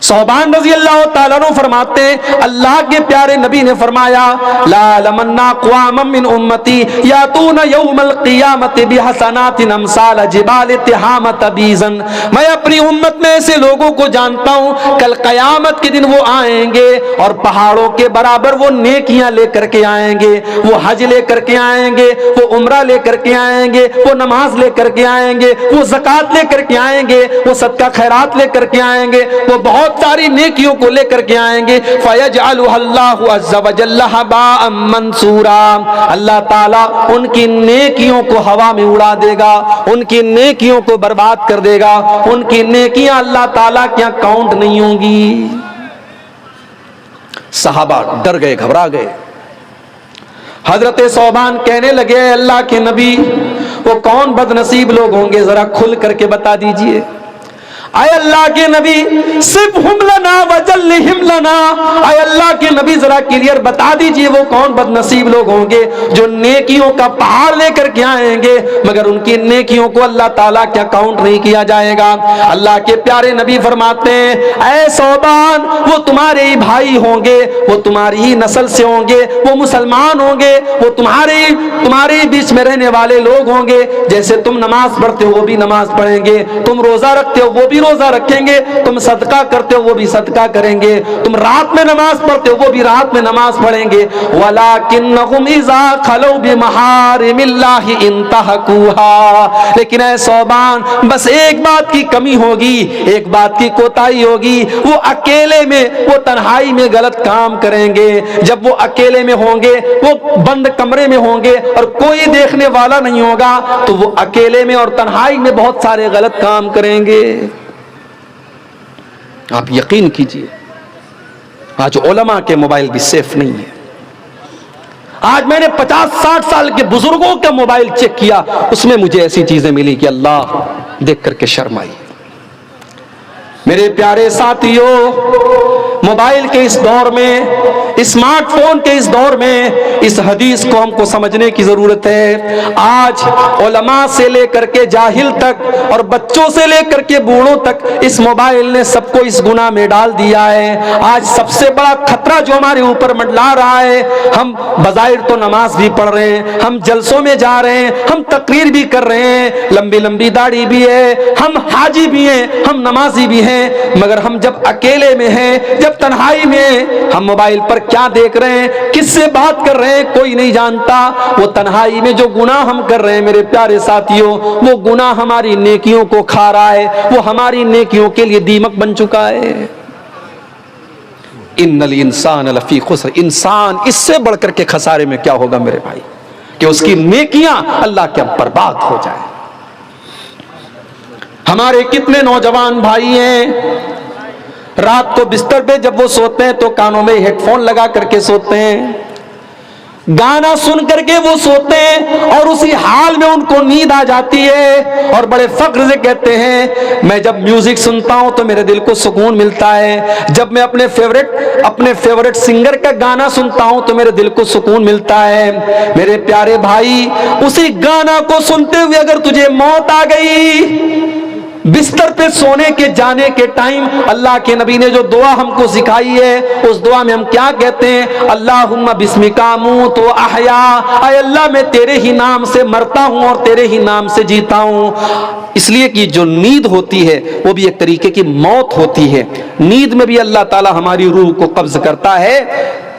ثوبان رضی اللہ تعالیٰ عنہ فرماتے ہیں اللہ کے پیارے نبی نے فرمایا لا لمن اقوام من امتی یاتون یوم القیامت بحسنات امثال جبال تہامۃ بیزا، میں اپنی امت میں ایسے لوگوں کو جانتا ہوں کل قیامت کے دن وہ آئیں گے اور پہاڑوں کے برابر وہ نیکیاں لے کر کے آئیں گے، وہ حج لے کر کے آئیں گے، وہ عمرہ لے کر کے آئیں گے، وہ نماز لے کر کے آئیں گے، وہ زکوٰۃ لے کر کے آئیں گے، وہ صدقہ خیرات لے کر کے آئیں گے، وہ بہت ساری نیکیوں کو لے کر کے آئیں گے۔ فَيَجْعَلُهَا اللَّهُ عَزَّ وَجَلَّ هَبَاءً مَنْثُورًا، اللہ تعالیٰ ان کی نیکیوں کو ہوا میں اڑا دے گا، ان کی نیکیوں کو برباد کر دے گا، ان کی نیکیاں اللہ تعالیٰ کیا کاؤنٹ نہیں ہوں گی۔ صحابہ ڈر گئے، گھبرا گئے۔ حضرت ثوبان کہنے لگے اے اللہ کے نبی وہ کون بد نصیب لوگ ہوں گے، ذرا کھل کر کے بتا دیجئے۔ اے اللہ کے نبی صفہم لنا وجلہم لنا، اے اللہ کے نبی ذرا کلیئر بتا دیجئے وہ کون بد نصیب لوگ ہوں گے جو نیکیوں کا پہاڑ لے کر کے آئیں گے مگر ان کی نیکیوں کو اللہ تعالیٰ کیا کاؤنٹ نہیں کیا جائے گا۔ اللہ کے پیارے نبی فرماتے ہیں اے ثوبان وہ تمہارے ہی بھائی ہوں گے، وہ تمہاری ہی نسل سے ہوں گے، وہ مسلمان ہوں گے، وہ تمہارے بیچ میں رہنے والے لوگ ہوں گے، جیسے تم نماز پڑھتے ہو وہ بھی نماز پڑھیں گے، تم روزہ رکھتے ہو وہ بھی روزہ رکھیں گے، تم صدقہ کرتے ہو وہ بھی صدقہ کریں گے، تم رات میں نماز پڑھتے ہو وہ بھی رات میں نماز پڑھیں گے۔ وَلَكِنَّهُمْ إِذَا خَلَوْا بِمَحَارِمِ اللَّهِ انْتَهَكُوهَا، لیکن اے ثوبان بس ایک بات کی کمی ہوگی، ایک بات کی کوتاہی ہوگی، وہ اکیلے میں، وہ تنہائی میں غلط کام کریں گے۔ جب وہ اکیلے میں ہوں گے، وہ بند کمرے میں ہوں گے اور کوئی دیکھنے والا نہیں ہوگا تو وہ اکیلے میں اور تنہائی میں بہت سارے غلط کام کریں گے۔ آپ یقین کیجئے آج علماء کے موبائل بھی سیف نہیں ہے۔ آج میں نے 50-60 سال کے بزرگوں کا موبائل چیک کیا، اس میں مجھے ایسی چیزیں ملی کہ اللہ دیکھ کر کے شرم آئی۔ میرے پیارے ساتھیوں موبائل کے اس دور میں اسمارٹ فون کے اس دور میں اس حدیث کو ہم کو سمجھنے کی ضرورت ہے۔ آج علماء سے لے کر کے جاہل تک اور بچوں سے لے کر کے بوڑھوں تک اس موبائل نے سب کو اس گناہ میں ڈال دیا ہے۔ آج سب سے بڑا خطرہ جو ہمارے اوپر منڈلا رہا ہے، ہم بظاہر تو نماز بھی پڑھ رہے ہیں، ہم جلسوں میں جا رہے ہیں، ہم تقریر بھی کر رہے ہیں، لمبی لمبی داڑھی بھی ہے، ہم حاجی بھی ہیں، ہم نمازی بھی ہیں، مگر ہم جب اکیلے میں ہیں، جب تنہائی میں ہیں، ہم موبائل پر کیا دیکھ رہے ہیں، کس سے بات کر رہے ہیں، کوئی نہیں جانتا۔ وہ تنہائی میں جو گناہ ہم کر رہے ہیں میرے پیارے ساتھیوں، وہ گناہ ہماری نیکیوں کو کھا رہا ہے، وہ ہماری نیکیوں کے لیے دیمک بن چکا ہے۔ ان الانسان لفی خسر، انسان اس سے بڑھ کر کے خسارے میں کیا ہوگا میرے بھائی، کہ اس کی نیکیاں اللہ کے برباد ہو جائیں۔ ہمارے کتنے نوجوان بھائی ہیں، رات کو بستر پہ جب وہ سوتے ہیں تو کانوں میں ہیڈ فون لگا کر کے سوتے ہیں، گانا سن کر کے وہ سوتے ہیں، اور اسی حال میں ان کو نیند آ جاتی ہے، اور بڑے فخر سے کہتے ہیں میں جب میوزک سنتا ہوں تو میرے دل کو سکون ملتا ہے، جب میں اپنے فیورٹ سنگر کا گانا سنتا ہوں تو میرے دل کو سکون ملتا ہے۔ میرے پیارے بھائی، اسی گانا کو سنتے ہوئے اگر تجھے موت آ گئی، بستر پہ سونے کے جانے کے ٹائم اللہ کے نبی نے جو دعا ہم کو سکھائی ہے، اس دعا میں ہم کیا کہتے ہیں؟ اللہم بسمک اموت و احیا، اے اللہ میں تیرے ہی نام سے مرتا ہوں اور تیرے ہی نام سے جیتا ہوں۔ اس لیے کہ جو نیند ہوتی ہے وہ بھی ایک طریقے کی موت ہوتی ہے، نیند میں بھی اللہ تعالی ہماری روح کو قبض کرتا ہے،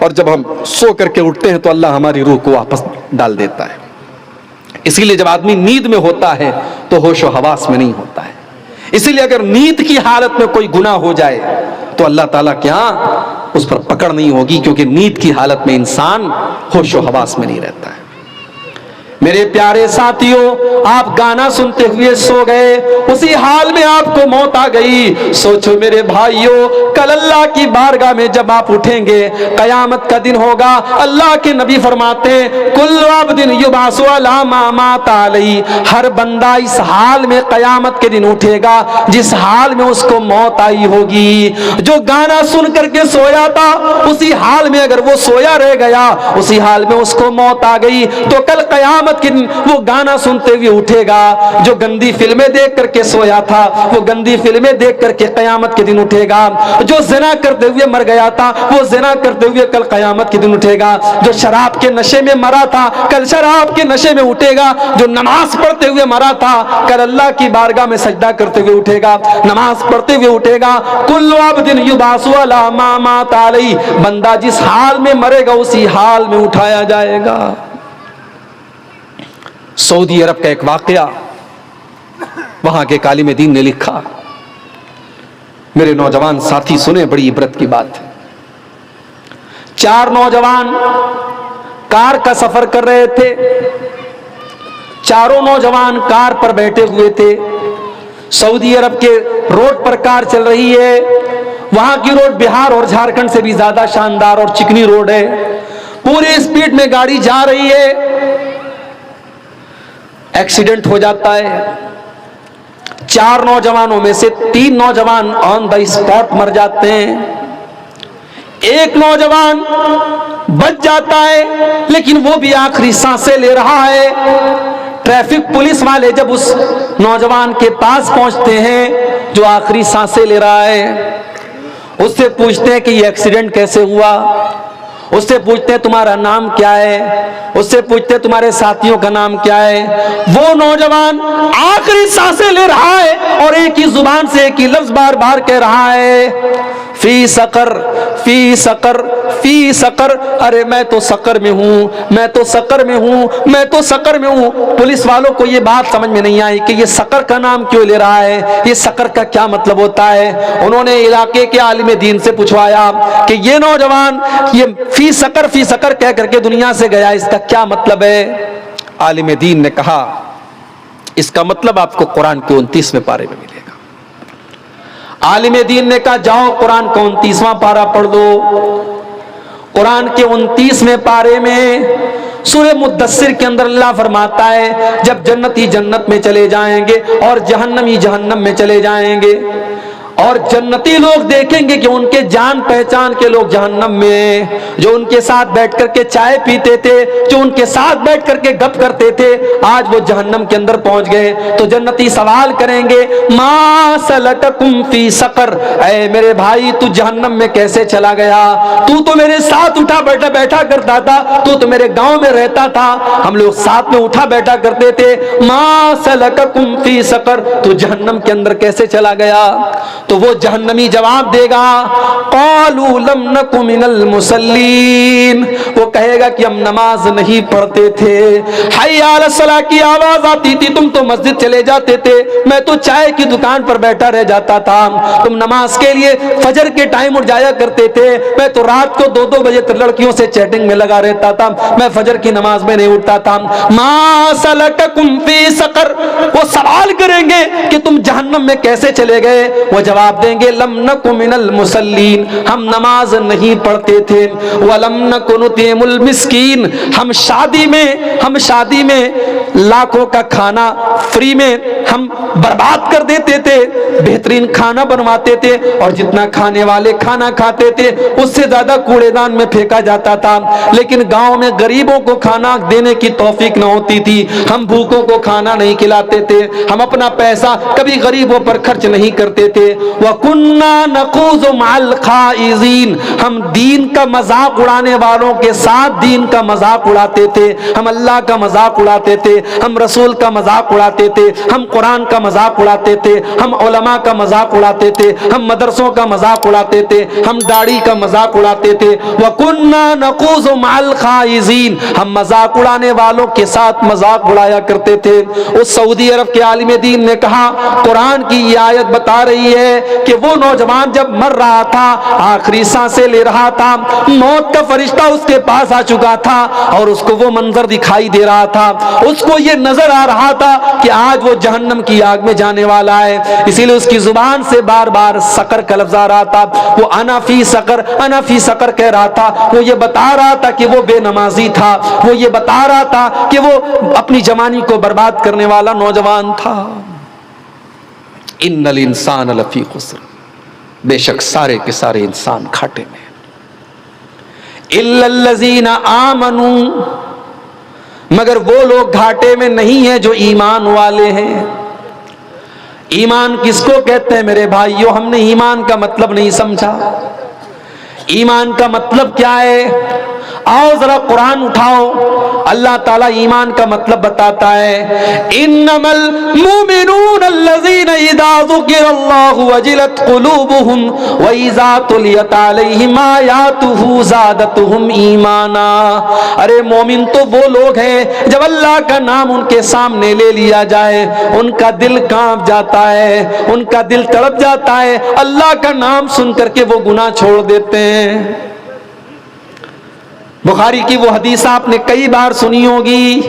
اور جب ہم سو کر کے اٹھتے ہیں تو اللہ ہماری روح کو واپس ڈال دیتا ہے۔ اسی لیے جب آدمی نیند میں ہوتا ہے تو ہوش و حواس میں نہیں ہوتا ہے۔ اسی لیے اگر نیند کی حالت میں کوئی گناہ ہو جائے تو اللہ تعالیٰ کیا اس پر پکڑ نہیں ہوگی، کیونکہ نیند کی حالت میں انسان ہوش و حواس میں نہیں رہتا ہے۔ میرے پیارے ساتھیوں، آپ گانا سنتے ہوئے سو گئے، اسی حال میں آپ کو موت آ گئی۔ سوچو میرے بھائیوں، کل اللہ کی بارگاہ میں جب آپ اٹھیں گے، قیامت کا دن ہوگا، اللہ کے نبی فرماتے ہیں کل عبد یبعث علی ما مات علیہ، ہر بندہ اس حال میں قیامت کے دن اٹھے گا جس حال میں اس کو موت آئی ہوگی۔ جو گانا سن کر کے سویا تھا، اسی حال میں اگر وہ سویا رہ گیا، اسی حال میں اس کو موت آ گئی، تو کل قیامت وہ گانا سنتے ہوئے اٹھے گا۔ جو گندی فلمیں دیکھ کر کے سویا تھا، وہ گندی فلمیں دیکھ کر کے قیامت کے دن اٹھے گا۔ جو زنا کرتے ہوئے مر گیا تھا، وہ زنا کرتے ہوئے کل قیامت کے دن اٹھے گا۔ جو شراب کے نشے میں مرا تھا، کل شراب کے نشے میں اٹھے گا۔ جو نماز پڑھتے ہوئے مرا تھا، کل اللہ کی بارگاہ میں سجدہ کرتے ہوئے اٹھے گا، نماز پڑھتے ہوئے اٹھے گا۔ کل عبد یبعث علی ما مات علیہ، بندہ جس حال میں مرے گا اسی حال میں اٹھایا جائے گا۔ سعودی عرب کا ایک واقعہ وہاں کے عالم دین نے لکھا، میرے نوجوان ساتھی سنیں، بڑی عبرت کی بات ہے۔ 4 نوجوان کار کا سفر کر رہے تھے، چاروں نوجوان کار پر بیٹھے ہوئے تھے۔ سعودی عرب کے روڈ پر کار چل رہی ہے، وہاں کی روڈ بہار اور جھارکھنڈ سے بھی زیادہ شاندار اور چکنی روڈ ہے، پوری اسپیڈ میں گاڑی جا رہی ہے۔ ایکسیڈنٹ ہو جاتا ہے، 4 نوجوانوں میں سے 3 نوجوان آن دا اسپاٹ مر جاتے ہیں، ایک نوجوان بچ جاتا ہے لیکن وہ بھی آخری سانسیں لے رہا ہے۔ ٹریفک پولیس والے جب اس نوجوان کے پاس پہنچتے ہیں جو آخری سانسیں لے رہا ہے، اس سے پوچھتے ہیں کہ یہ ایکسیڈنٹ کیسے ہوا، اس سے پوچھتے ہیں تمہارا نام کیا ہے، اس سے پوچھتے ہیں تمہارے ساتھیوں کا نام کیا ہے۔ وہ نوجوان آخری سانسیں لے رہا ہے اور ایک ہی زبان سے ایک ہی لفظ بار بار کہہ رہا ہے، فی سقر فی سقر فی سقر، ارے میں تو سقر میں ہوں، میں تو سقر میں ہوں، میں تو سقر میں ہوں۔ پولیس والوں کو یہ بات سمجھ میں نہیں آئی کہ یہ سقر کا نام کیوں لے رہا ہے، یہ سقر کا کیا مطلب ہوتا ہے۔ انہوں نے علاقے کے عالم دین سے پوچھوایا کہ یہ نوجوان یہ فی سقر کہہ کر کے دنیا سے گیا، اس کا کیا مطلب ہے؟ عالم دین نے کہا اس کا مطلب آپ کو قرآن کے 29ویں پارے میں ملے گا۔ عالم دین نے کہا جاؤ قرآن کا 29واں پارہ پڑھ دو۔ قرآن کے 29ویں پارے میں سورہ مدثر کے اندر اللہ فرماتا ہے جب جنتی جنت میں چلے جائیں گے اور جہنمی جہنم میں چلے جائیں گے، اور جنتی لوگ دیکھیں گے کہ ان کے جان پہچان کے لوگ جہنم میں، جو ان کے ساتھ بیٹھ کر کے چائے پیتے تھے، جو ان کے ساتھ بیٹھ کر کے گپ کرتے تھے، آج وہ جہنم کے اندر پہنچ گئے تو جنتی سوال کریں گے ما سلککم فی سقر، اے میرے بھائی تو جہنم میں کیسے چلا گیا؟ تو میرے ساتھ اٹھا بیٹھا کرتا تھا، تو میرے گاؤں میں رہتا تھا، ہم لوگ ساتھ میں اٹھا بیٹھا کرتے تھے، ما سلککم فی سقر، تو جہنم کے اندر کیسے چلا گیا؟ تو وہ جہنمی جواب دے گا قالوا لم نک من المصلین، وہ کہے گا کہ ہم نماز نہیں پڑھتے تھے، حی علی الصلاۃ کی آواز آتی تھی تم تو مسجد چلے جاتے تھے، میں تو چائے کی دکان پر بیٹھا رہ جاتا تھا، تم نماز کے لیے فجر کے ٹائم اٹھ جایا کرتے تھے، میں تو رات کو 2 بجے تک لڑکیوں سے چیٹنگ میں لگا رہتا تھا، میں فجر کی نماز میں نہیں اٹھتا تھا۔ ما سلککم فی سقر، وہ سوال کریں گے کہ تم جہنم میں کیسے چلے گئے؟ وہ جواب دیں گے لم نک من المصلین، ہم نماز نہیں پڑھتے تھے، ولم نک نطعم المسکین، ہم شادی میں لاکھوں کا کھانا فری میں ہم برباد کر دیتے تھے، بہترین کھانا بنواتے تھے اور جتنا کھانے والے کھانا کھاتے تھے اس سے زیادہ کوڑے دان میں پھینکا جاتا تھا، لیکن گاؤں میں غریبوں کو کھانا دینے کی توفیق نہ ہوتی تھی، ہم بھوکوں کو کھانا نہیں کھلاتے تھے، ہم اپنا پیسہ کبھی غریبوں پر خرچ نہیں کرتے تھے، وَكُنَّا نَخُوضُ مَعَ الْخَائِضِينَ، ہم دین کا مذاق اڑانے والوں کے ساتھ دین کا مذاق اڑاتے تھے، ہم اللہ کا مذاق اڑاتے تھے، ہم رسول کا مذاق اڑاتے تھے، ہم قرآن کا مذاق اڑاتے تھے، ہم علماء کا مذاق اڑاتے تھے، ہم مدرسوں کا مذاق اڑاتے تھے، ہم داڑھی کا مذاق اڑاتے تھے، وَكُنَّا نَخُوضُ مَعَ الْخَائِضِينَ، ہم مذاق اڑانے والوں کے ساتھ مذاق اڑایا کرتے تھے۔ اس سعودی عرب کے عالم دین نے کہا قرآن کی یہ آیت بتا رہی ہے کہ وہ نوجوان جب مر رہا تھا، آخری سانسیں لے رہا تھا، موت کا فرشتہ اس کے پاس آ چکا تھا اور اس کو وہ منظر دکھائی دے رہا تھا، اس کو یہ نظر آ رہا تھا کہ آج وہ جہنم کی آگ میں جانے والا ہے، اسی لیے اس کی زبان سے بار بار سقر کا لفظ آ رہا تھا، وہ انا فی سقر کہہ رہا تھا، وہ یہ بتا رہا تھا کہ وہ بے نمازی تھا، وہ یہ بتا رہا تھا کہ وہ اپنی جوانی کو برباد کرنے والا نوجوان تھا۔ ان الانسان لفی خسر، بے شک سارے کے سارے انسان گھاٹے میں، الا الذین آمنوا، مگر وہ لوگ گھاٹے میں نہیں ہیں جو ایمان والے ہیں۔ ایمان کس کو کہتے ہیں میرے بھائیو؟ ہم نے ایمان کا مطلب نہیں سمجھا۔ ایمان کا مطلب کیا ہے؟ آؤ ذرا قرآن اٹھاؤ، اللہ تعالیٰ ایمان کا مطلب بتاتا ہے، انما المؤمنون الذین اذا ذکر اللہ وجلت قلوبہم واذا تلیت علیہم آیاتہ زادتہم ایمانا۔ ارے مومن تو وہ لوگ ہیں جب اللہ کا نام ان کے سامنے لے لیا جائے ان کا دل کانپ جاتا ہے، ان کا دل تڑپ جاتا ہے، اللہ کا نام سن کر کے وہ گناہ چھوڑ دیتے ہیں۔ بخاری کی وہ حدیث آپ نے کئی بار سنی ہوگی،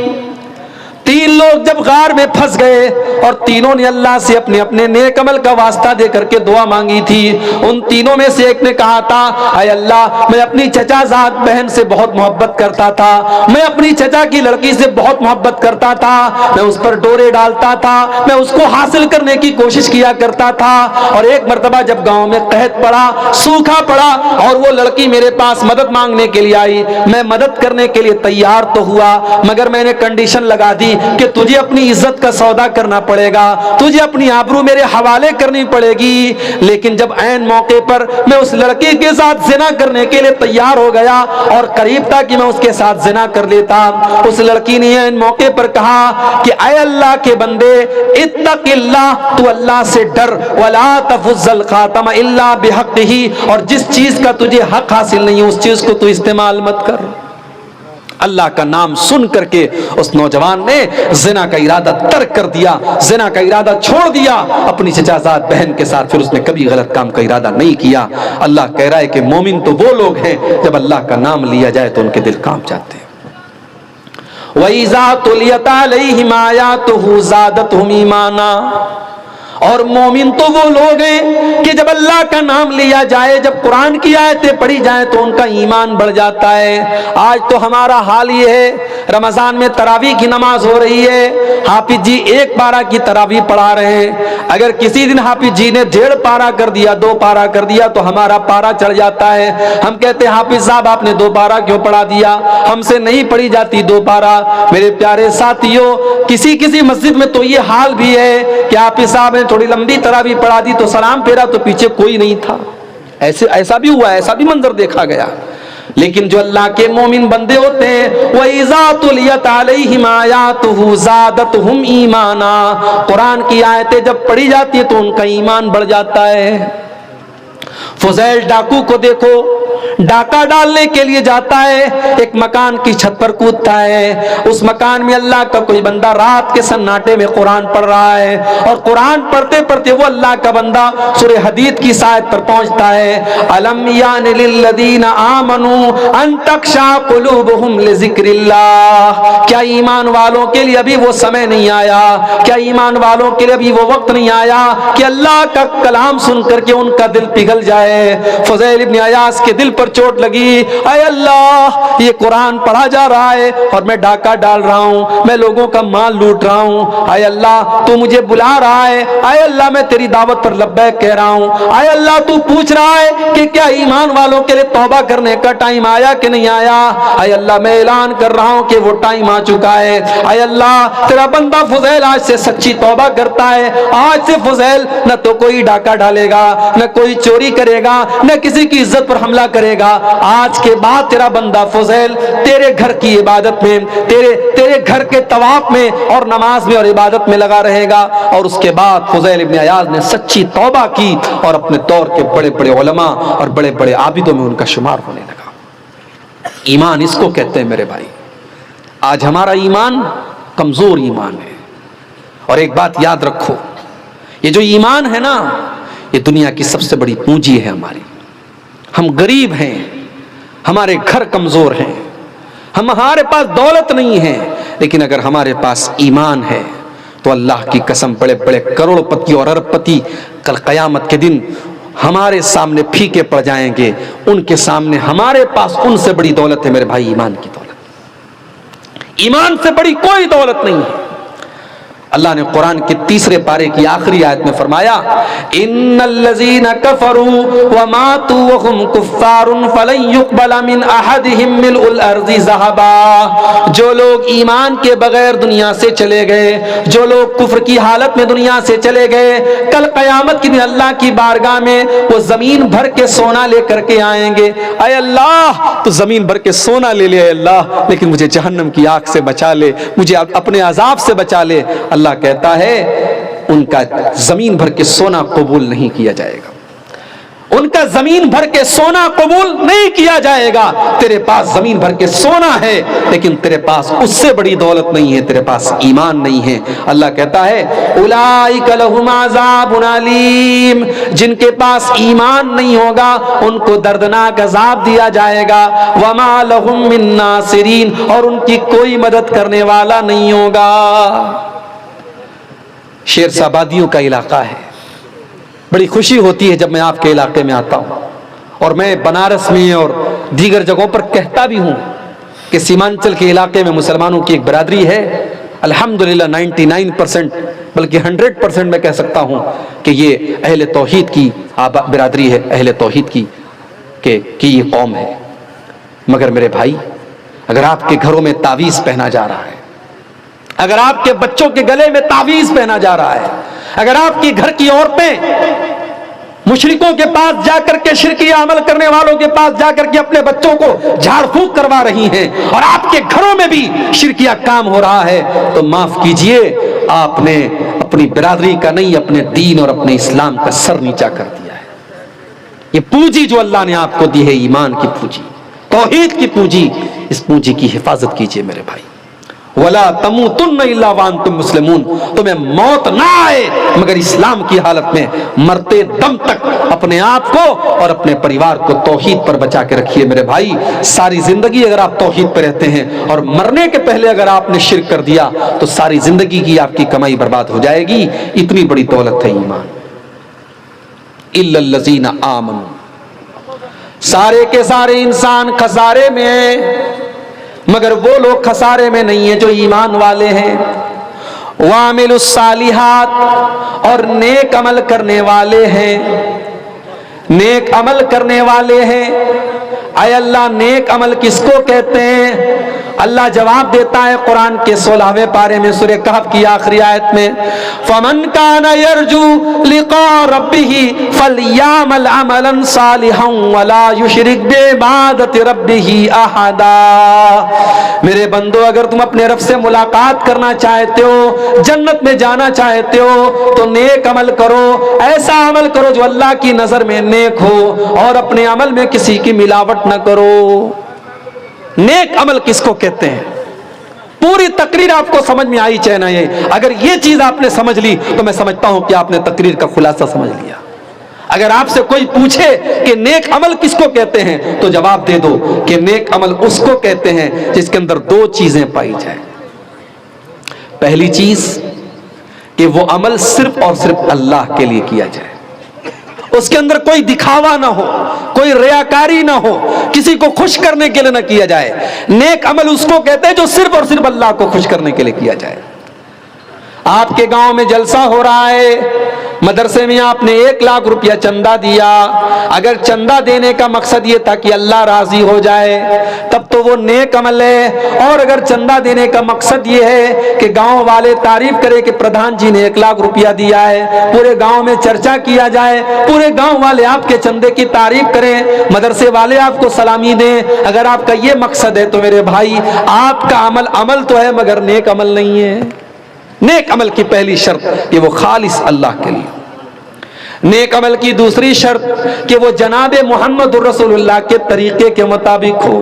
3 لوگ جب غار میں پھنس گئے اور تینوں نے اللہ سے اپنے اپنے نیک عمل کا واسطہ دے کر کے دعا مانگی تھی، ان تینوں میں سے ایک نے کہا تھا اے اللہ میں اپنی چچا زاد بہن سے بہت محبت کرتا تھا، میں اپنی چچا کی لڑکی سے بہت محبت کرتا تھا، میں اس پر ڈورے ڈالتا تھا، میں اس کو حاصل کرنے کی کوشش کیا کرتا تھا، اور ایک مرتبہ جب گاؤں میں قحط پڑا، سوکھا پڑا اور وہ لڑکی میرے پاس مدد مانگنے کے لیے آئی، میں مدد کرنے کے لیے تیار تو ہوا مگر میں نے کنڈیشن لگا دی کہ تجھے اپنی عزت کا سودا کرنا پڑے گا، تجھے اپنی آبرو میرے حوالے کرنی پڑے گی۔ لیکن جب عین موقع پر میں اس لڑکی کے ساتھ زنا کرنے کے لیے تیار ہو گیا اور قریب تھا کہ میں اس کے ساتھ زنا کر لیتا، اس لڑکی نے عین موقع پر کہا کہ اے اللہ کے بندے اتق اللہ، تو اللہ سے ڈر، ولا تفز الخاتم الا بحقہ، اور جس چیز کا تجھے حق حاصل نہیں ہے اس چیز کو تو استعمال مت کر۔ اللہ کا نام سن کر کے اس نوجوان نے زنا کا ارادہ ترک کر دیا، زنا کا ارادہ چھوڑ دیا اپنی چچا زاد بہن کے ساتھ، پھر اس نے کبھی غلط کام کا ارادہ نہیں کیا۔ اللہ کہہ رہا ہے کہ مومن تو وہ لوگ ہیں جب اللہ کا نام لیا جائے تو ان کے دل کانپ جاتے ہیں۔ وَإِذَا تُلِيَتْ عَلَيْهِمْ آيَاتُهُ زَادَتْهُمْ ایمانا، اور مومن تو وہ لوگ ہیں کہ جب اللہ کا نام لیا جائے، جب قرآن کی آیتیں پڑھی جائیں تو ان کا ایمان بڑھ جاتا ہے۔ آج تو ہمارا حال یہ ہے، رمضان میں تراویح کی نماز ہو رہی ہے، حافظ جی 1 پارہ کی تراویح پڑھا رہے ہیں، اگر کسی دن حافظ جی نے 1.5 پارہ کر دیا، 2 پارہ کر دیا تو ہمارا پارہ چڑھ جاتا ہے، ہم کہتے ہیں حافظ صاحب آپ نے 2 پارہ کیوں پڑھا دیا، ہم سے نہیں پڑھی جاتی 2 پارہ۔ میرے پیارے ساتھیوں، کسی مسجد میں تو یہ حال بھی ہے کہ حافظ صاحب نے تھوڑی لمبی تراویح پڑھا دی تو سلام پھیرا تو پیچھے کوئی نہیں تھا، ایسا بھی ہوا، ایسا بھی منظر دیکھا گیا۔ لیکن جو اللہ کے مومن بندے ہوتے ہیں، وَإِذَا تُلِيَتْ عَلَيْهِمْ آيَاتُهُ زَادَتْهُمْ ایمانا، قرآن کی آیتیں جب پڑھی جاتی ہیں تو ان کا ایمان بڑھ جاتا ہے۔ فضیل ڈاکو کو دیکھو، ڈاکہ ڈالنے کے لیے جاتا ہے، ایک مکان کی چھت پر کودتا ہے، اس مکان میں اللہ کا کوئی بندہ رات کے سناٹے میں قرآن پڑھ رہا ہے، اور قرآن پڑھتے پڑھتے وہ اللہ کا بندہ سورہ حدید کی آیت پر پہنچتا ہے، أَلَمْ يَأْنِ لِلَّذِينَ آمَنُوا أَن تَخْشَعَ قُلُوبُهُمْ لِذِكْرِ اللَّهِ، کیا ایمان والوں کے لیے ابھی وہ سمے نہیں آیا، کیا ایمان والوں کے لیے ابھی وہ وقت نہیں آیا کہ اللہ کا کلام سن کر کے ان کا دل پگھل جائے۔ فضیل ابن عیاض کے دل پر چوٹ لگی، اے اللہ یہ قرآن پڑھا جا رہا ہے اور میں ڈاکہ ڈال رہا ہوں، میں لوگوں کا مال لوٹ رہا ہوں، اے اللہ تو مجھے بلا رہا ہے، اے اللہ میں تیری دعوت پر لبیک کہہ رہا ہوں، اے اللہ تو پوچھ رہا ہے کہ کیا ایمان والوں کے لیے توبہ کرنے کا ٹائم آیا کہ نہیں آیا، اے اللہ میں اعلان کر رہا ہوں کہ وہ ٹائم آ چکا ہے، اے اللہ تیرا بندہ فضیل آج سے سچی توبہ کرتا ہے، آج سے فضیل نہ تو کوئی ڈاکہ ڈالے گا، نہ کوئی چوری کرے گا، نہ کسی کی عزت پر حملہ کرے گا، آج کے بعد تیرا بندہ فضیل تیرے گھر کی عبادت میں، تیرے گھر کے طواف میں اور نماز میں اور عبادت میں لگا رہے گا۔ اور اس کے بعد فضیل ابن عیاض نے سچی توبہ کی اور اپنے دور کے بڑے بڑے علماء اور بڑے بڑے عابدوں میں ان کا شمار ہونے لگا۔ ایمان اس کو کہتے ہیں میرے بھائی۔ آج ہمارا ایمان کمزور ایمان ہے، اور ایک بات یاد رکھو، یہ جو ایمان ہے نا، یہ دنیا کی سب سے بڑی پونجی ہے ہماری۔ ہم غریب ہیں، ہمارے گھر کمزور ہیں، ہمارے پاس دولت نہیں ہے، لیکن اگر ہمارے پاس ایمان ہے تو اللہ کی قسم بڑے بڑے کروڑ پتی اور ارب پتی کل قیامت کے دن ہمارے سامنے پھیکے پڑ جائیں گے، ان کے سامنے ہمارے پاس ان سے بڑی دولت ہے میرے بھائی، ایمان کی دولت، ایمان سے بڑی کوئی دولت نہیں ہے۔ اللہ نے قرآن کے 3 پارے کی آخری آیت میں فرمایا، ان الذین کفروا وماتوا وهم کفار فلن يقبل من احدهم ملء الارض ذهبا، جو لوگ ایمان کے بغیر دنیا سے چلے گئے، جو لوگ کفر کی حالت میں دنیا سے چلے گئے، کل قیامت کے دن اللہ کی بارگاہ میں وہ زمین بھر کے سونا لے کر کے آئیں گے۔ اے اللہ تو زمین بھر کے سونا لے لے اے اللہ، لیکن مجھے جہنم کی آگ سے بچا لے، مجھے اپنے عذاب سے بچا لے۔ اللہ کہتا ہے ان کا زمین بھر کے سونا قبول نہیں کیا جائے گا، ان کا زمین بھر کے سونا قبول نہیں کیا جائے گا۔ تیرے پاس زمین بھر کے سونا ہے، لیکن تیرے پاس اس سے بڑی دولت نہیں ہے، تیرے پاس ایمان نہیں ہے۔ اللہ کہتا ہے اولئک لہم عذاب علیم، جن کے پاس ایمان نہیں ہوگا ان کو دردناک عذاب دیا جائے گا، وما لہم من ناصرین، اور ان کی کوئی مدد کرنے والا نہیں ہوگا۔ شیر آبادیوں کا علاقہ ہے، بڑی خوشی ہوتی ہے جب میں آپ کے علاقے میں آتا ہوں، اور میں بنارس میں اور دیگر جگہوں پر کہتا بھی ہوں کہ سیمانچل کے علاقے میں مسلمانوں کی ایک برادری ہے، الحمدللہ 99% بلکہ 100% میں کہہ سکتا ہوں کہ یہ اہل توحید کی برادری ہے، اہل توحید کی یہ قوم ہے۔ مگر میرے بھائی، اگر آپ کے گھروں میں تعویذ پہنا جا رہا ہے، اگر آپ کے بچوں کے گلے میں تعویذ پہنا جا رہا ہے، اگر آپ کی گھر کی عورتیں مشرکوں کے پاس جا کر کے شرکی عمل کرنے والوں کے پاس جا کر کے اپنے بچوں کو جھاڑ پھونک کروا رہی ہیں، اور آپ کے گھروں میں بھی شرکیہ کام ہو رہا ہے، تو معاف کیجئے، آپ نے اپنی برادری کا نہیں، اپنے دین اور اپنے اسلام کا سر نیچا کر دیا ہے۔ یہ پونجی جو اللہ نے آپ کو دی ہے، ایمان کی پونجی، توحید کی پونجی، اس پونجی کی حفاظت کیجئے میرے بھائی۔ وَلَا تَمُوتُنَّ إِلَّا وَأَنْتُمْ مُسْلِمُونَ، تمہیں موت نہ آئے مگر اسلام کی حالت میں، مرتے دم تک اپنے آپ کو اور اپنے پریوار کو توحید پر بچا کے رکھیے میرے بھائی۔ ساری زندگی اگر آپ توحید پہ رہتے ہیں اور مرنے کے پہلے اگر آپ نے شرک کر دیا تو ساری زندگی کی آپ کی کمائی برباد ہو جائے گی، اتنی بڑی دولت ہے ایمان۔ إِلَّا الَّذِينَ آمَنُوا، سارے کے سارے انسان خسارے میں ہیں مگر وہ لوگ خسارے میں نہیں ہیں جو ایمان والے ہیں۔ وَعَمِلُوا الصَّالِحَاتِ، اور نیک عمل کرنے والے ہیں، نیک عمل کرنے والے ہیں۔ اے اللہ نیک عمل کس کو کہتے ہیں؟ اللہ جواب دیتا ہے قرآن کے 16ویں پارے میں سورہ کہف کی آخری آیت میں، فَمَنْ كَانَ يَرْجُو لِقَاءَ رَبِّهِ فَلْيَعْمَلْ عَمَلًا صَالِحًا وَلَا يُشْرِكْ بِعِبَادَةِ رَبِّهِ أَحَدًا۔ میرے بندو، اگر تم اپنے رب سے ملاقات کرنا چاہتے ہو، جنت میں جانا چاہتے ہو، تو نیک عمل کرو، ایسا عمل کرو جو اللہ کی نظر میں نیک ہو، اور اپنے عمل میں کسی کی ملاوٹ نہ کرو۔ نیک عمل کس کو کہتے ہیں؟ پوری تقریر آپ کو سمجھ میں آئی چاہے نہ یہ، اگر یہ چیز آپ نے سمجھ لی تو میں سمجھتا ہوں کہ آپ نے تقریر کا خلاصہ سمجھ لیا۔ اگر آپ سے کوئی پوچھے کہ نیک عمل کس کو کہتے ہیں تو جواب دے دو کہ نیک عمل اس کو کہتے ہیں جس کے اندر دو چیزیں پائی جائیں۔ پہلی چیز کہ وہ عمل صرف اور صرف اللہ کے لیے کیا جائے، اس کے اندر کوئی دکھاوا نہ ہو، کوئی ریاکاری نہ ہو، کسی کو خوش کرنے کے لیے نہ کیا جائے۔ نیک عمل اس کو کہتے ہیں جو صرف اور صرف اللہ کو خوش کرنے کے لیے کیا جائے۔ آپ کے گاؤں میں جلسہ ہو رہا ہے، مدرسے میں آپ نے 1 لاکھ روپیہ چندہ دیا، اگر چندہ دینے کا مقصد یہ تھا کہ اللہ راضی ہو جائے تب تو وہ نیک عمل ہے، اور اگر چندہ دینے کا مقصد یہ ہے کہ گاؤں والے تعریف کرے کہ پردھان جی نے 1 لاکھ روپیہ دیا ہے، پورے گاؤں میں چرچا کیا جائے، پورے گاؤں والے آپ کے چندے کی تعریف کریں، مدرسے والے آپ کو سلامی دیں، اگر آپ کا یہ مقصد ہے تو میرے بھائی آپ کا عمل تو ہے مگر نیک عمل نہیں ہے۔ نیک عمل کی پہلی شرط کہ وہ خالص اللہ کے لیے ہو۔ نیک عمل کی دوسری شرط کہ وہ جناب محمد رسول اللہ کے طریقے کے مطابق ہو،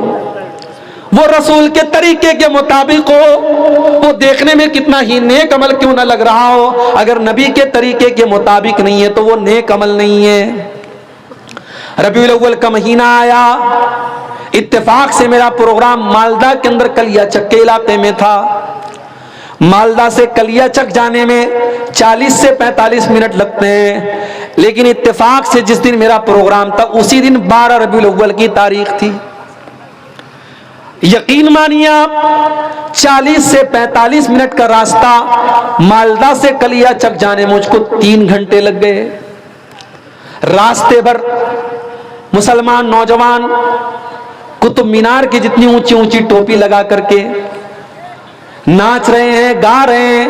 وہ رسول کے طریقے کے مطابق ہو، وہ دیکھنے میں کتنا ہی نیک عمل کیوں نہ لگ رہا ہو، اگر نبی کے طریقے کے مطابق نہیں ہے تو وہ نیک عمل نہیں ہے۔ ربیع الاول کا مہینہ آیا، اتفاق سے میرا پروگرام مالدہ کے اندر کلیا چک کے علاقے میں تھا۔ مالدہ سے کلیا چک جانے میں 40 سے 45 منٹ لگتے ہیں، لیکن اتفاق سے جس دن میرا پروگرام تھا اسی دن 12 ربیع الاول کی تاریخ تھی۔ یقین مانیے آپ، 40 سے 45 منٹ کا راستہ مالدہ سے کلیا چک جانے مجھ کو 3 گھنٹے لگ گئے۔ راستے بھر مسلمان نوجوان قطب مینار کی جتنی اونچی اونچی ٹوپی لگا کر کے ناچ رہے ہیں، گا رہے ہیں،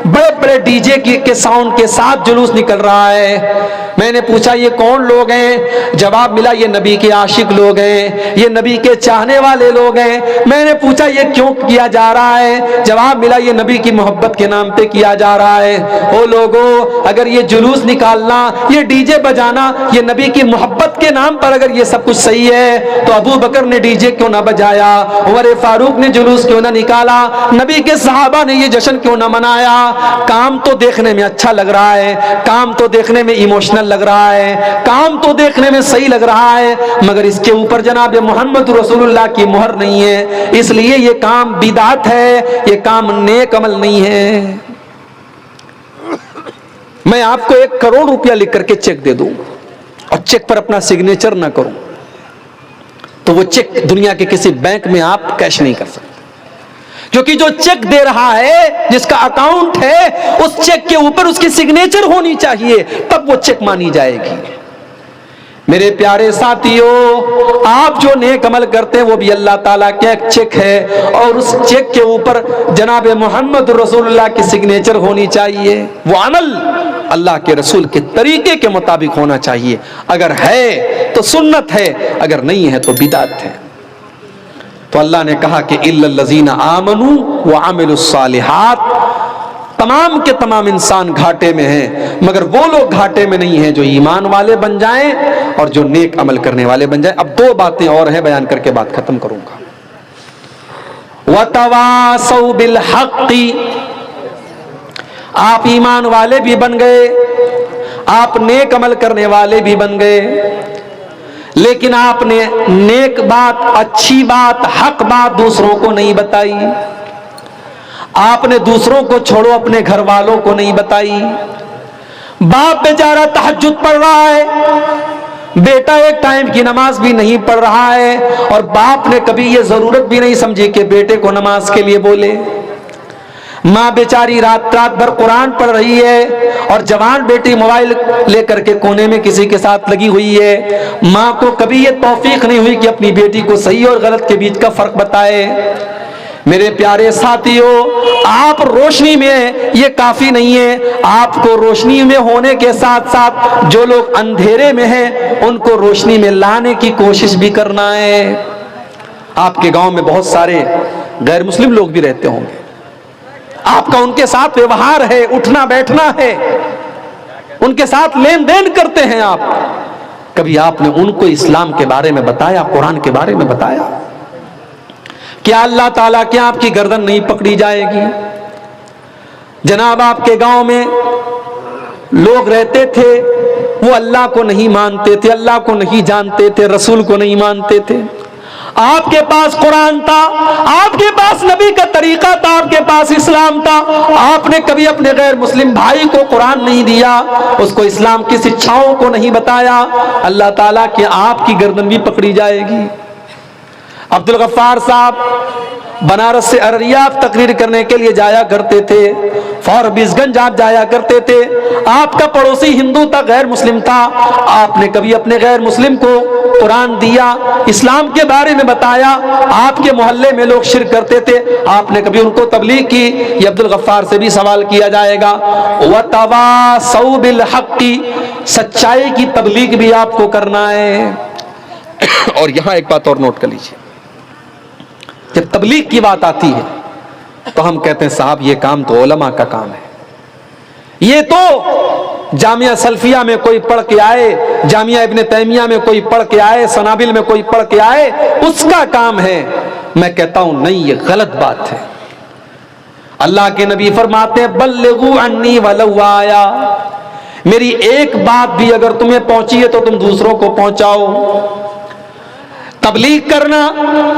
بڑے بڑے ڈی جے کے ساؤنڈ کے ساتھ جلوس نکل رہا ہے۔ میں نے پوچھا یہ کون لوگ ہیں؟ جواب ملا یہ نبی کے عاشق لوگ ہیں، یہ نبی کے چاہنے والے لوگ ہیں۔ میں نے پوچھا یہ کیوں کیا جا رہا ہے؟ جواب ملا یہ نبی کی محبت کے نام پہ کیا جا رہا ہے۔ او لوگوں، اگر یہ جلوس نکالنا، یہ ڈی جے بجانا، یہ نبی کی محبت کے نام پر اگر یہ سب کچھ صحیح ہے تو ابو بکر نے ڈی جے کیوں نہ بجایا؟ عمر فاروق نے جلوس کیوں نہ نکالا؟ نبی کے صحابہ نے یہ جشن کیوں نہ منایا؟ کام تو دیکھنے میں اچھا لگ رہا ہے، کام تو دیکھنے میں ایموشنل لگ رہا ہے، کام تو دیکھنے میں صحیح لگ رہا ہے، مگر اس کے اوپر جناب محمد رسول اللہ کی مہر نہیں ہے، اس لیے یہ کام بدعت ہے، یہ کام نیک عمل نہیں ہے۔ میں آپ کو 1 کروڑ روپیہ لکھ کر کے چیک دے دوں اور چیک پر اپنا سگنیچر نہ کروں تو وہ چیک دنیا کے کسی بینک میں آپ کیش نہیں کر سکتے، کیونکہ جو چیک دے رہا ہے، جس کا اکاؤنٹ ہے، اس چیک کے اوپر اس کی سگنیچر ہونی چاہیے، تب وہ چیک مانی جائے گی۔ میرے پیارے ساتھیوں، آپ جو نیک عمل کرتے ہیں وہ بھی اللہ تعالیٰ کا ایک چیک ہے، اور اس چیک کے اوپر جناب محمد رسول اللہ کی سگنیچر ہونی چاہیے۔ وہ عمل اللہ کے رسول کے طریقے کے مطابق ہونا چاہیے، اگر ہے تو سنت ہے، اگر نہیں ہے تو بدعت ہے۔ تو اللہ نے کہا کہ اِلَّا الَّذِينَ آمَنُوا وَعَمِلُوا الصَّالِحَاتِ، تمام کے تمام انسان گھاٹے میں ہیں، مگر وہ لوگ گھاٹے میں نہیں ہیں جو ایمان والے بن جائیں اور جو نیک عمل کرنے والے بن جائیں۔ اب 2 باتیں اور ہیں، بیان کر کے بات ختم کروں گا۔ وَتَوَاصَوْا بِالْحَقِّ، آپ ایمان والے بھی بن گئے، آپ نیک عمل کرنے والے بھی بن گئے، لیکن آپ نے نیک بات، اچھی بات، حق بات دوسروں کو نہیں بتائی۔ آپ نے دوسروں کو چھوڑو، اپنے گھر والوں کو نہیں بتائی۔ باپ بیچارہ تہجد پڑھ رہا ہے، بیٹا ایک ٹائم کی نماز بھی نہیں پڑھ رہا ہے اور باپ نے کبھی یہ ضرورت بھی نہیں سمجھی کہ بیٹے کو نماز کے لیے بولے. ماں بیچاری رات بھر قرآن پڑھ رہی ہے اور جوان بیٹی موبائل لے کر کے کونے میں کسی کے ساتھ لگی ہوئی ہے. ماں کو کبھی یہ توفیق نہیں ہوئی کہ اپنی بیٹی کو صحیح اور غلط کے بیچ کا فرق بتائے. میرے پیارے ساتھیوں، آپ روشنی میں یہ کافی نہیں ہے، آپ کو روشنی میں ہونے کے ساتھ ساتھ جو لوگ اندھیرے میں ہیں ان کو روشنی میں لانے کی کوشش بھی کرنا ہے. آپ کے گاؤں میں بہت سارے غیر مسلم لوگ بھی رہتے ہوں گے، آپ کا ان کے ساتھ ویوہار ہے، اٹھنا بیٹھنا ہے، ان کے ساتھ لین دین کرتے ہیں آپ. کبھی آپ نے ان کو اسلام کے بارے میں بتایا، قرآن کے بارے میں بتایا؟ کیا اللہ تعالیٰ کیا آپ کی گردن نہیں پکڑی جائے گی؟ جناب آپ کے گاؤں میں لوگ رہتے تھے، وہ اللہ کو نہیں مانتے تھے، اللہ کو نہیں جانتے تھے، رسول کو نہیں مانتے تھے. آپ کے پاس قرآن تھا، آپ کے پاس نبی کا طریقہ تھا، آپ کے پاس اسلام تھا. آپ نے کبھی اپنے غیر مسلم بھائی کو قرآن نہیں دیا، اس کو اسلام کی شکشاؤں کو نہیں بتایا. اللہ تعالیٰ کہ آپ کی گردن بھی پکڑی جائے گی. عبد الغفار صاحب بنارس سے ارریہ تقریر کرنے کے لیے جایا کرتے تھے، فوربیس گنج آپ جایا کرتے تھے. آپ کا پڑوسی ہندو تھا، غیر مسلم تھا. آپ نے کبھی اپنے غیر مسلم کو قرآن دیا، اسلام کے بارے میں بتایا؟ آپ کے محلے میں لوگ شرک کرتے تھے، آپ نے کبھی ان کو تبلیغ کی؟ یہ عبد الغفار سے بھی سوال کیا جائے گا. وَتَوَاصَوْا بِالْحَقِّ، سچائی کی تبلیغ بھی آپ کو کرنا ہے. اور یہاں ایک بات اور نوٹ کر لیجیے، جب تبلیغ کی بات آتی ہے تو ہم کہتے ہیں صاحب یہ کام تو علماء کا کام ہے. یہ تو جامعہ سلفیہ میں کوئی پڑھ کے آئے، جامعہ ابن تیمیہ میں کوئی پڑھ کے آئے، سنابل میں کوئی پڑھ کے آئے، اس کا کام ہے. میں کہتا ہوں نہیں، یہ غلط بات ہے. اللہ کے نبی فرماتے ہیں بلغوا عنی ولو آیا، میری ایک بات بھی اگر تمہیں پہنچی ہے تو تم دوسروں کو پہنچاؤ. تبلیغ کرنا،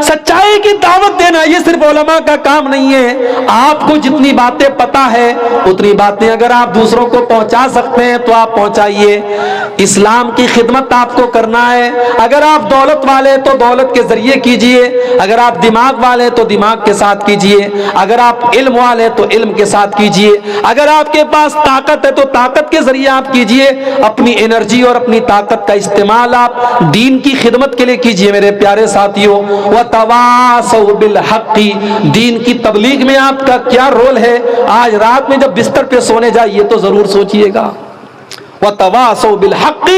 سچائی کی دعوت دینا، یہ صرف علماء کا کام نہیں ہے. آپ کو جتنی باتیں پتہ ہے اتنی باتیں اگر آپ دوسروں کو پہنچا سکتے ہیں تو آپ پہنچائیے. اسلام کی خدمت آپ کو کرنا ہے. اگر آپ دولت والے تو دولت کے ذریعے کیجئے، اگر آپ دماغ والے تو دماغ کے ساتھ کیجئے، اگر آپ علم والے تو علم کے ساتھ کیجئے، اگر آپ کے پاس طاقت ہے تو طاقت کے ذریعے آپ کیجئے. اپنی انرجی اور اپنی طاقت کا استعمال آپ دین کی خدمت کے لیے کیجئے. میرے پیارے ساتھیوں، وَتَوَاصَوْا بِالْحَقِّ، دین کی تبلیغ میں آپ کا کیا رول ہے؟ آج رات میں جب بستر پہ سونے جائیے تو ضرور سوچئے گا. وَتَوَاصَوْا بِالْحَقِّ،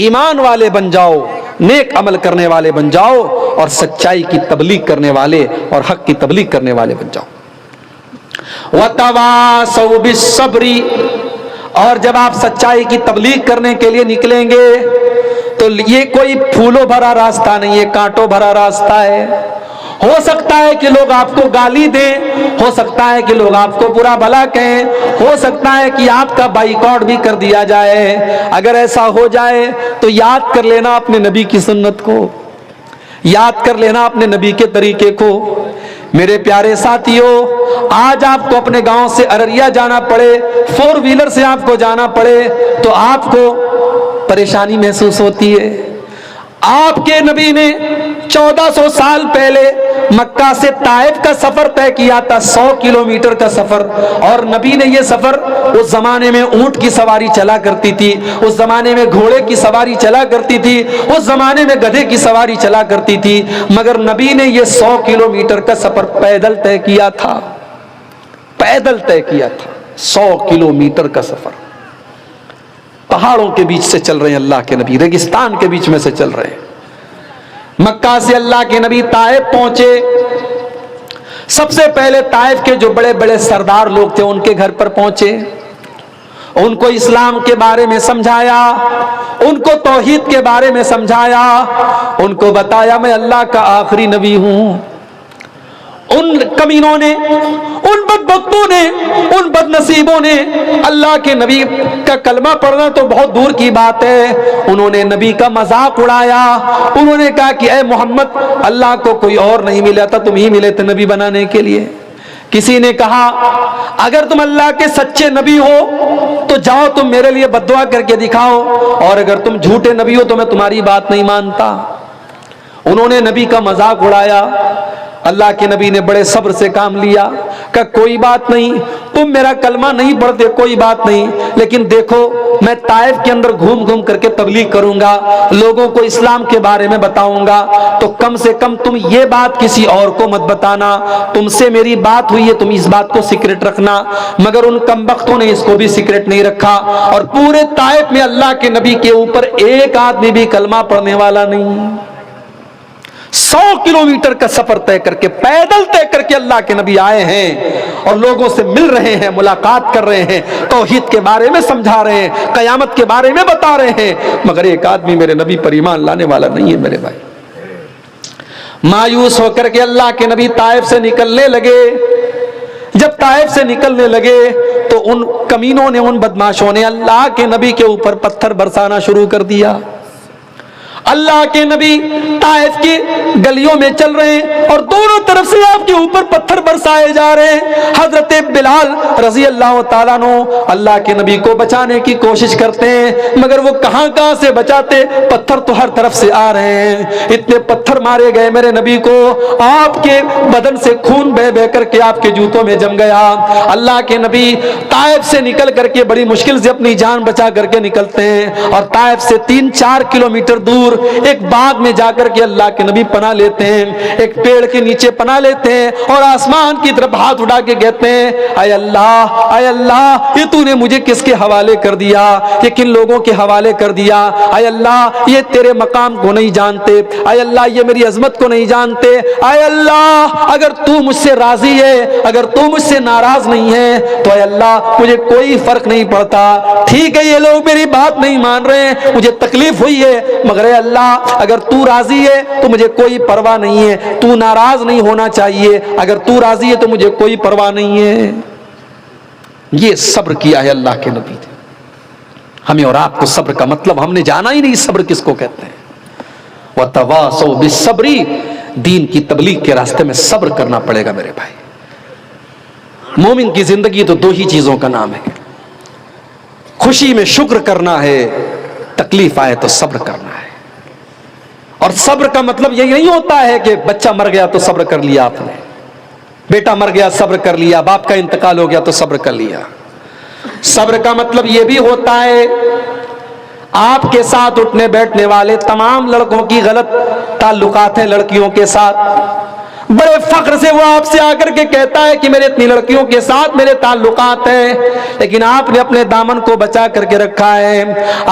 ایمان والے بن جاؤ، نیک عمل کرنے والے بن جاؤ اور سچائی کی تبلیغ کرنے والے اور حق کی تبلیغ کرنے والے بن جاؤ. وَتَوَاصَوْا بِالصَّبْرِ، اور جب آپ سچائی کی تبلیغ کرنے کے لیے نکلیں گے تو یہ کوئی پھولوں بھرا راستہ نہیں ہے، کانٹوں بھرا راستہ ہے. ہو سکتا ہے کہ لوگ آپ کو گالی دیں، ہو سکتا ہے کہ لوگ آپ کو برا بھلا کہیں، ہو سکتا ہے کہ آپ کا بائیکاٹ بھی کر دیا جائے. اگر ایسا ہو جائے تو یاد کر لینا اپنے نبی کی سنت کو، یاد کر لینا اپنے نبی کے طریقے کو. میرے پیارے ساتھیوں، آج آپ کو اپنے گاؤں سے ارریہ جانا پڑے، 4 ویلر سے آپ کو جانا پڑے تو آپ کو پریشانی محسوس ہوتی ہے. آپ کے نبی نے 1400 سال پہلے مکہ سے طائف کا سفر طے کیا تھا، 100 کلومیٹر کا سفر. اور نبی نے یہ سفر، اس زمانے میں اونٹ کی سواری چلا کرتی تھی، اس زمانے میں گھوڑے کی سواری چلا کرتی تھی، اس زمانے میں گدھے کی سواری چلا کرتی تھی، مگر نبی نے یہ 100 کلومیٹر کا سفر پیدل طے کیا تھا. پیدل طے کیا تھا 100 کلومیٹر کا سفر. پہاڑوں کے بیچ سے چل رہے ہیں اللہ کے نبی، ریگستان کے بیچ میں سے چل رہے ہیں. مکہ سے اللہ کے نبی طائف پہنچے. سب سے پہلے طائف کے جو بڑے بڑے سردار لوگ تھے ان کے گھر پر پہنچے، ان کو اسلام کے بارے میں سمجھایا، ان کو توحید کے بارے میں سمجھایا، ان کو بتایا میں اللہ کا آخری نبی ہوں. ان کمینوں نے، ان بدبختوں نے، ان بد نصیبوں نے اللہ کے نبی کا کلمہ پڑھنا تو بہت دور کی بات ہے، انہوں نے نبی کا مذاق اڑایا. انہوں نے کہا کہ اے محمد، اللہ کو کوئی اور نہیں ملا تھا، تم ہی ملے تھے نبی بنانے کے لیے. کسی نے کہا اگر تم اللہ کے سچے نبی ہو تو جاؤ تم میرے لیے بددعا کر کے دکھاؤ، اور اگر تم جھوٹے نبی ہو تو میں تمہاری بات نہیں مانتا۔ انہوں نے نبی کا مذاق اڑایا۔ اللہ کے نبی نے بڑے صبر سے کام لیا، کہ کوئی بات نہیں، تم میرا کلمہ نہیں پڑھتے کوئی بات نہیں، لیکن دیکھو میں طائف کے اندر گھوم گھوم کر کے تبلیغ کروں گا، لوگوں کو اسلام کے بارے میں بتاؤں گا، تو کم سے کم تم یہ بات کسی اور کو مت بتانا، تم سے میری بات ہوئی ہے تم اس بات کو سیکرٹ رکھنا۔ مگر ان کمبختوں نے اس کو بھی سیکرٹ نہیں رکھا، اور پورے طائف میں اللہ کے نبی کے اوپر ایک آدمی بھی کلمہ پڑھنے والا نہیں۔ 100 کلومیٹر کا سفر طے کر کے، پیدل طے کر کے اللہ کے نبی آئے ہیں اور لوگوں سے مل رہے ہیں، ملاقات کر رہے ہیں، توحید کے بارے میں سمجھا رہے ہیں، قیامت کے بارے میں بتا رہے ہیں، مگر ایک آدمی میرے نبی پر ایمان لانے والا نہیں ہے میرے بھائی۔ مایوس ہو کر کے اللہ کے نبی طائف سے نکلنے لگے۔ جب طائف سے نکلنے لگے تو ان کمینوں نے، ان بدماشوں نے اللہ کے نبی کے اوپر پتھر برسانا شروع کر دیا۔ اللہ کے نبی طائف کی گلیوں میں چل رہے ہیں اور دونوں طرف سے آپ کے اوپر پتھر برسائے جا رہے ہیں۔ حضرت بلال رضی اللہ تعالیٰ عنہ اللہ کے نبی کو بچانے کی کوشش کرتے ہیں، مگر وہ کہاں سے بچاتے، پتھر تو ہر طرف سے آ رہے ہیں۔ اتنے پتھر مارے گئے میرے نبی کو، آپ کے بدن سے خون بہہ بہہ کر کے آپ کے جوتوں میں جم گیا۔ اللہ کے نبی طائف سے نکل کر کے بڑی مشکل سے اپنی جان بچا کر کے نکلتے ہیں، اور طائف سے 3-4 کلومیٹر دور ایک باغ میں جا کر کے اللہ کے نبی پناہ لیتے ہیں، ایک پیڑ کے نیچے پناہ لیتے ہیں، اور آسمان کی طرف ہاتھ اٹھا کے کہتے ہیں، اے اللہ یہ تو نے مجھے کس کے حوالے کر دیا، یہ کن لوگوں کے حوالے کر دیا، اے اللہ یہ تیرے مقام کو نہیں جانتے، اے اللہ یہ میری عظمت کو نہیں جانتے، اے اللہ اگر تو مجھ سے راضی ہے، اگر تو مجھ سے ناراض نہیں ہے تو اے اللہ مجھے کوئی فرق نہیں پڑتا، ٹھیک ہے یہ لوگ میری بات نہیں مان رہے ہیں، مجھے تکلیف ہوئی ہے، مگر اے اللہ اگر تو راضی ہے تو مجھے کوئی پرواہ نہیں ہے، تو ناراض نہیں ہونا چاہیے، اگر تو راضی ہے تو مجھے کوئی پرواہ نہیں ہے۔ یہ صبر کیا ہے اللہ کے نبی نے۔ ہمیں اور آپ کو صبر کا مطلب ہم نے جانا ہی نہیں، صبر کس کو کہتے ہیں۔ وَتَوَاصَوْا بِالصَّبْرِ، دین کی تبلیغ کے راستے میں صبر کرنا پڑے گا میرے بھائی۔ مومن کی زندگی تو 2 ہی چیزوں کا نام ہے، خوشی میں شکر کرنا ہے، تکلیف آئے تو صبر کرنا ہے۔ اور صبر کا مطلب یہ نہیں ہوتا ہے کہ بچہ مر گیا تو صبر کر لیا آپ نے، بیٹا مر گیا صبر کر لیا، باپ کا انتقال ہو گیا تو صبر کر لیا۔ صبر کا مطلب یہ بھی ہوتا ہے آپ کے ساتھ اٹھنے بیٹھنے والے تمام لڑکوں کی غلط تعلقات ہیں لڑکیوں کے ساتھ، بڑے فخر سے وہ آپ سے آ کر کے کہتا ہے کہ میرے اتنی لڑکیوں کے ساتھ میرے تعلقات ہیں، لیکن آپ نے اپنے دامن کو بچا کر کے رکھا ہے،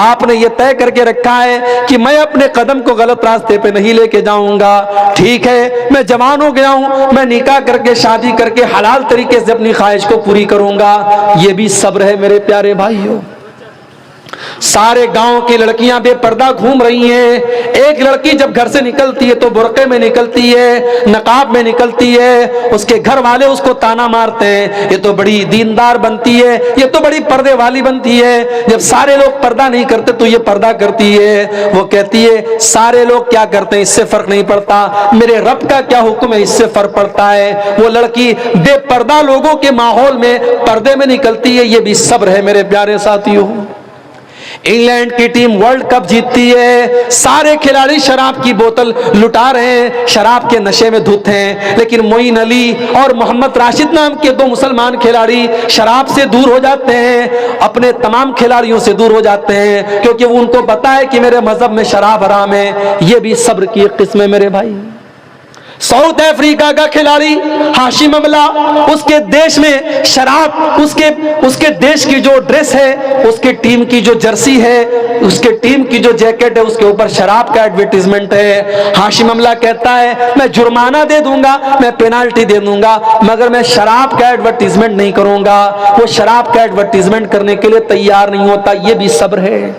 آپ نے یہ طے کر کے رکھا ہے کہ میں اپنے قدم کو غلط راستے پہ نہیں لے کے جاؤں گا، ٹھیک ہے میں جوان ہو گیا ہوں، میں نکاح کر کے شادی کر کے حلال طریقے سے اپنی خواہش کو پوری کروں گا۔ یہ بھی صبر ہے میرے پیارے بھائیوں۔ سارے گاؤں کی لڑکیاں بے پردہ گھوم رہی ہیں، ایک لڑکی جب گھر سے نکلتی ہے تو برقعے میں نکلتی ہے، نقاب میں نکلتی ہے، اس کے گھر والے اس کو تانا مارتے ہیں، یہ تو بڑی دیندار بنتی ہے، یہ تو بڑی پردے والی بنتی ہے، جب سارے لوگ پردہ نہیں کرتے تو یہ پردہ کرتی ہے۔ وہ کہتی ہے سارے لوگ کیا کرتے ہیں اس سے فرق نہیں پڑتا، میرے رب کا کیا حکم ہے اس سے فرق پڑتا ہے۔ وہ لڑکی بے پردہ لوگوں کے ماحول میں پردے میں نکلتی ہے، یہ بھی صبر ہے میرے پیارے ساتھیوں۔ انگلینڈ کی ٹیم ورلڈ کپ جیتتی ہے، سارے کھلاڑی شراب کی بوتل لٹا رہے ہیں، شراب کے نشے میں دھت ہیں، لیکن معین علی اور محمد راشد نام کے 2 مسلمان کھلاڑی شراب سے دور ہو جاتے ہیں، اپنے تمام کھلاڑیوں سے دور ہو جاتے ہیں، کیونکہ وہ ان کو پتا ہے کہ میرے مذہب میں شراب حرام ہے۔ یہ بھی صبر کی ایک قسم ہے میرے بھائی۔ ساؤتھ افریقہ کا کھلاڑی ہاشم املہ، اس کے دیش میں شراب، اس کے دیش کی جو ڈریس ہے، اس کے ٹیم کی جو جرسی ہے، اس کے ٹیم کی جو جیکٹ ہے، اس کے اوپر شراب کا ایڈورٹیزمنٹ ہے۔ ہاشم املہ کہتا ہے میں جرمانہ دے دوں گا، میں پینالٹی دے دوں گا، مگر میں شراب کا ایڈورٹیزمنٹ نہیں کروں گا۔ وہ شراب کا ایڈورٹیزمنٹ کرنے کے لیے تیار نہیں ہوتا۔ یہ بھی صبر ہے۔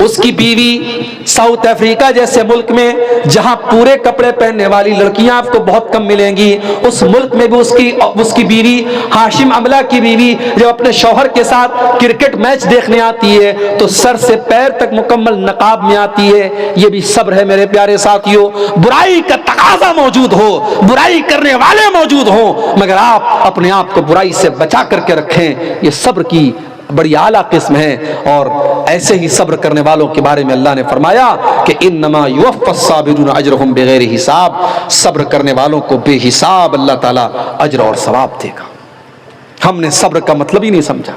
اس کی بیوی ساؤتھ افریقہ جیسے ملک میں جہاں پورے کپڑے پہننے والی لڑکیاں آپ کو بہت کم ملیں گی، اس ملک میں بھی اس کی بیوی ہاشم املہ کی بیوی جب اپنے شوہر کے ساتھ کرکٹ میچ دیکھنے آتی ہے تو سر سے پیر تک مکمل نقاب میں آتی ہے۔ یہ بھی صبر ہے میرے پیارے ساتھیوں۔ برائی کا تقاضا موجود ہو، برائی کرنے والے موجود ہوں، مگر آپ اپنے آپ کو برائی سے بچا کر کے رکھیں، یہ صبر کی بڑی اعلیٰ قسم ہے۔ اور ایسے ہی صبر کرنے والوں کے بارے میں اللہ نے فرمایا کہ انما یوفی الصابرون اجرهم بغیر حساب، صبر کرنے والوں کو بے حساب اللہ تعالیٰ اجر اور ثواب دے گا۔ ہم نے صبر کا مطلب ہی نہیں سمجھا،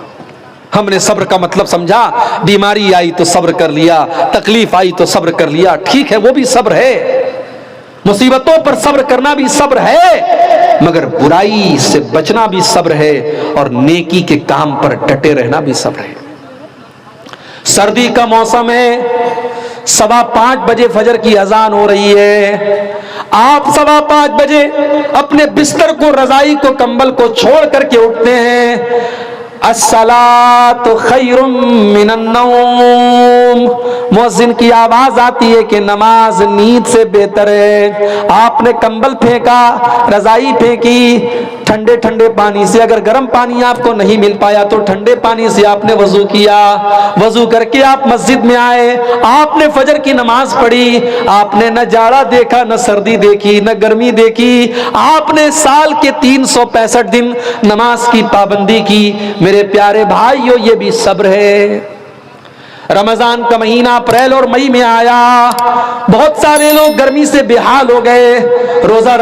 ہم نے صبر کا مطلب سمجھا بیماری آئی تو صبر کر لیا، تکلیف آئی تو صبر کر لیا، ٹھیک ہے وہ بھی صبر ہے، مصیبتوں پر صبر کرنا بھی صبر ہے، مگر برائی سے بچنا بھی صبر ہے، اور نیکی کے کام پر ڈٹے رہنا بھی صبر ہے۔ سردی کا موسم ہے، 5:15 بجے فجر کی اذان ہو رہی ہے، آپ 5:15 بجے اپنے بستر کو، رضائی کو، کمبل کو چھوڑ کر کے اٹھتے ہیں، الصلاۃ خیر من النوم، مؤذن کی آواز آتی ہے کہ نماز نیند سے بہتر ہے۔ آپ نے کمبل پھینکا، رضائی پھینکی، ٹھنڈے ٹھنڈے پانی سے، اگر گرم پانی آپ کو نہیں مل پایا تو ٹھنڈے پانی سے آپ نے وضو کیا، وضو کر کے آپ مسجد میں آئے، آپ نے فجر کی نماز پڑھی، آپ نے نہ جاڑا دیکھا، نہ سردی دیکھی، نہ گرمی دیکھی، آپ نے سال کے 365 دن نماز کی پابندی کی۔ میرے پیارے بھائیو، یہ بھی صبر ہے۔ رمضان کا مہینہ اپریل اور مئی میں آیا، بہت سارے لوگ گرمی سے بے حال ہو گئے، روزہ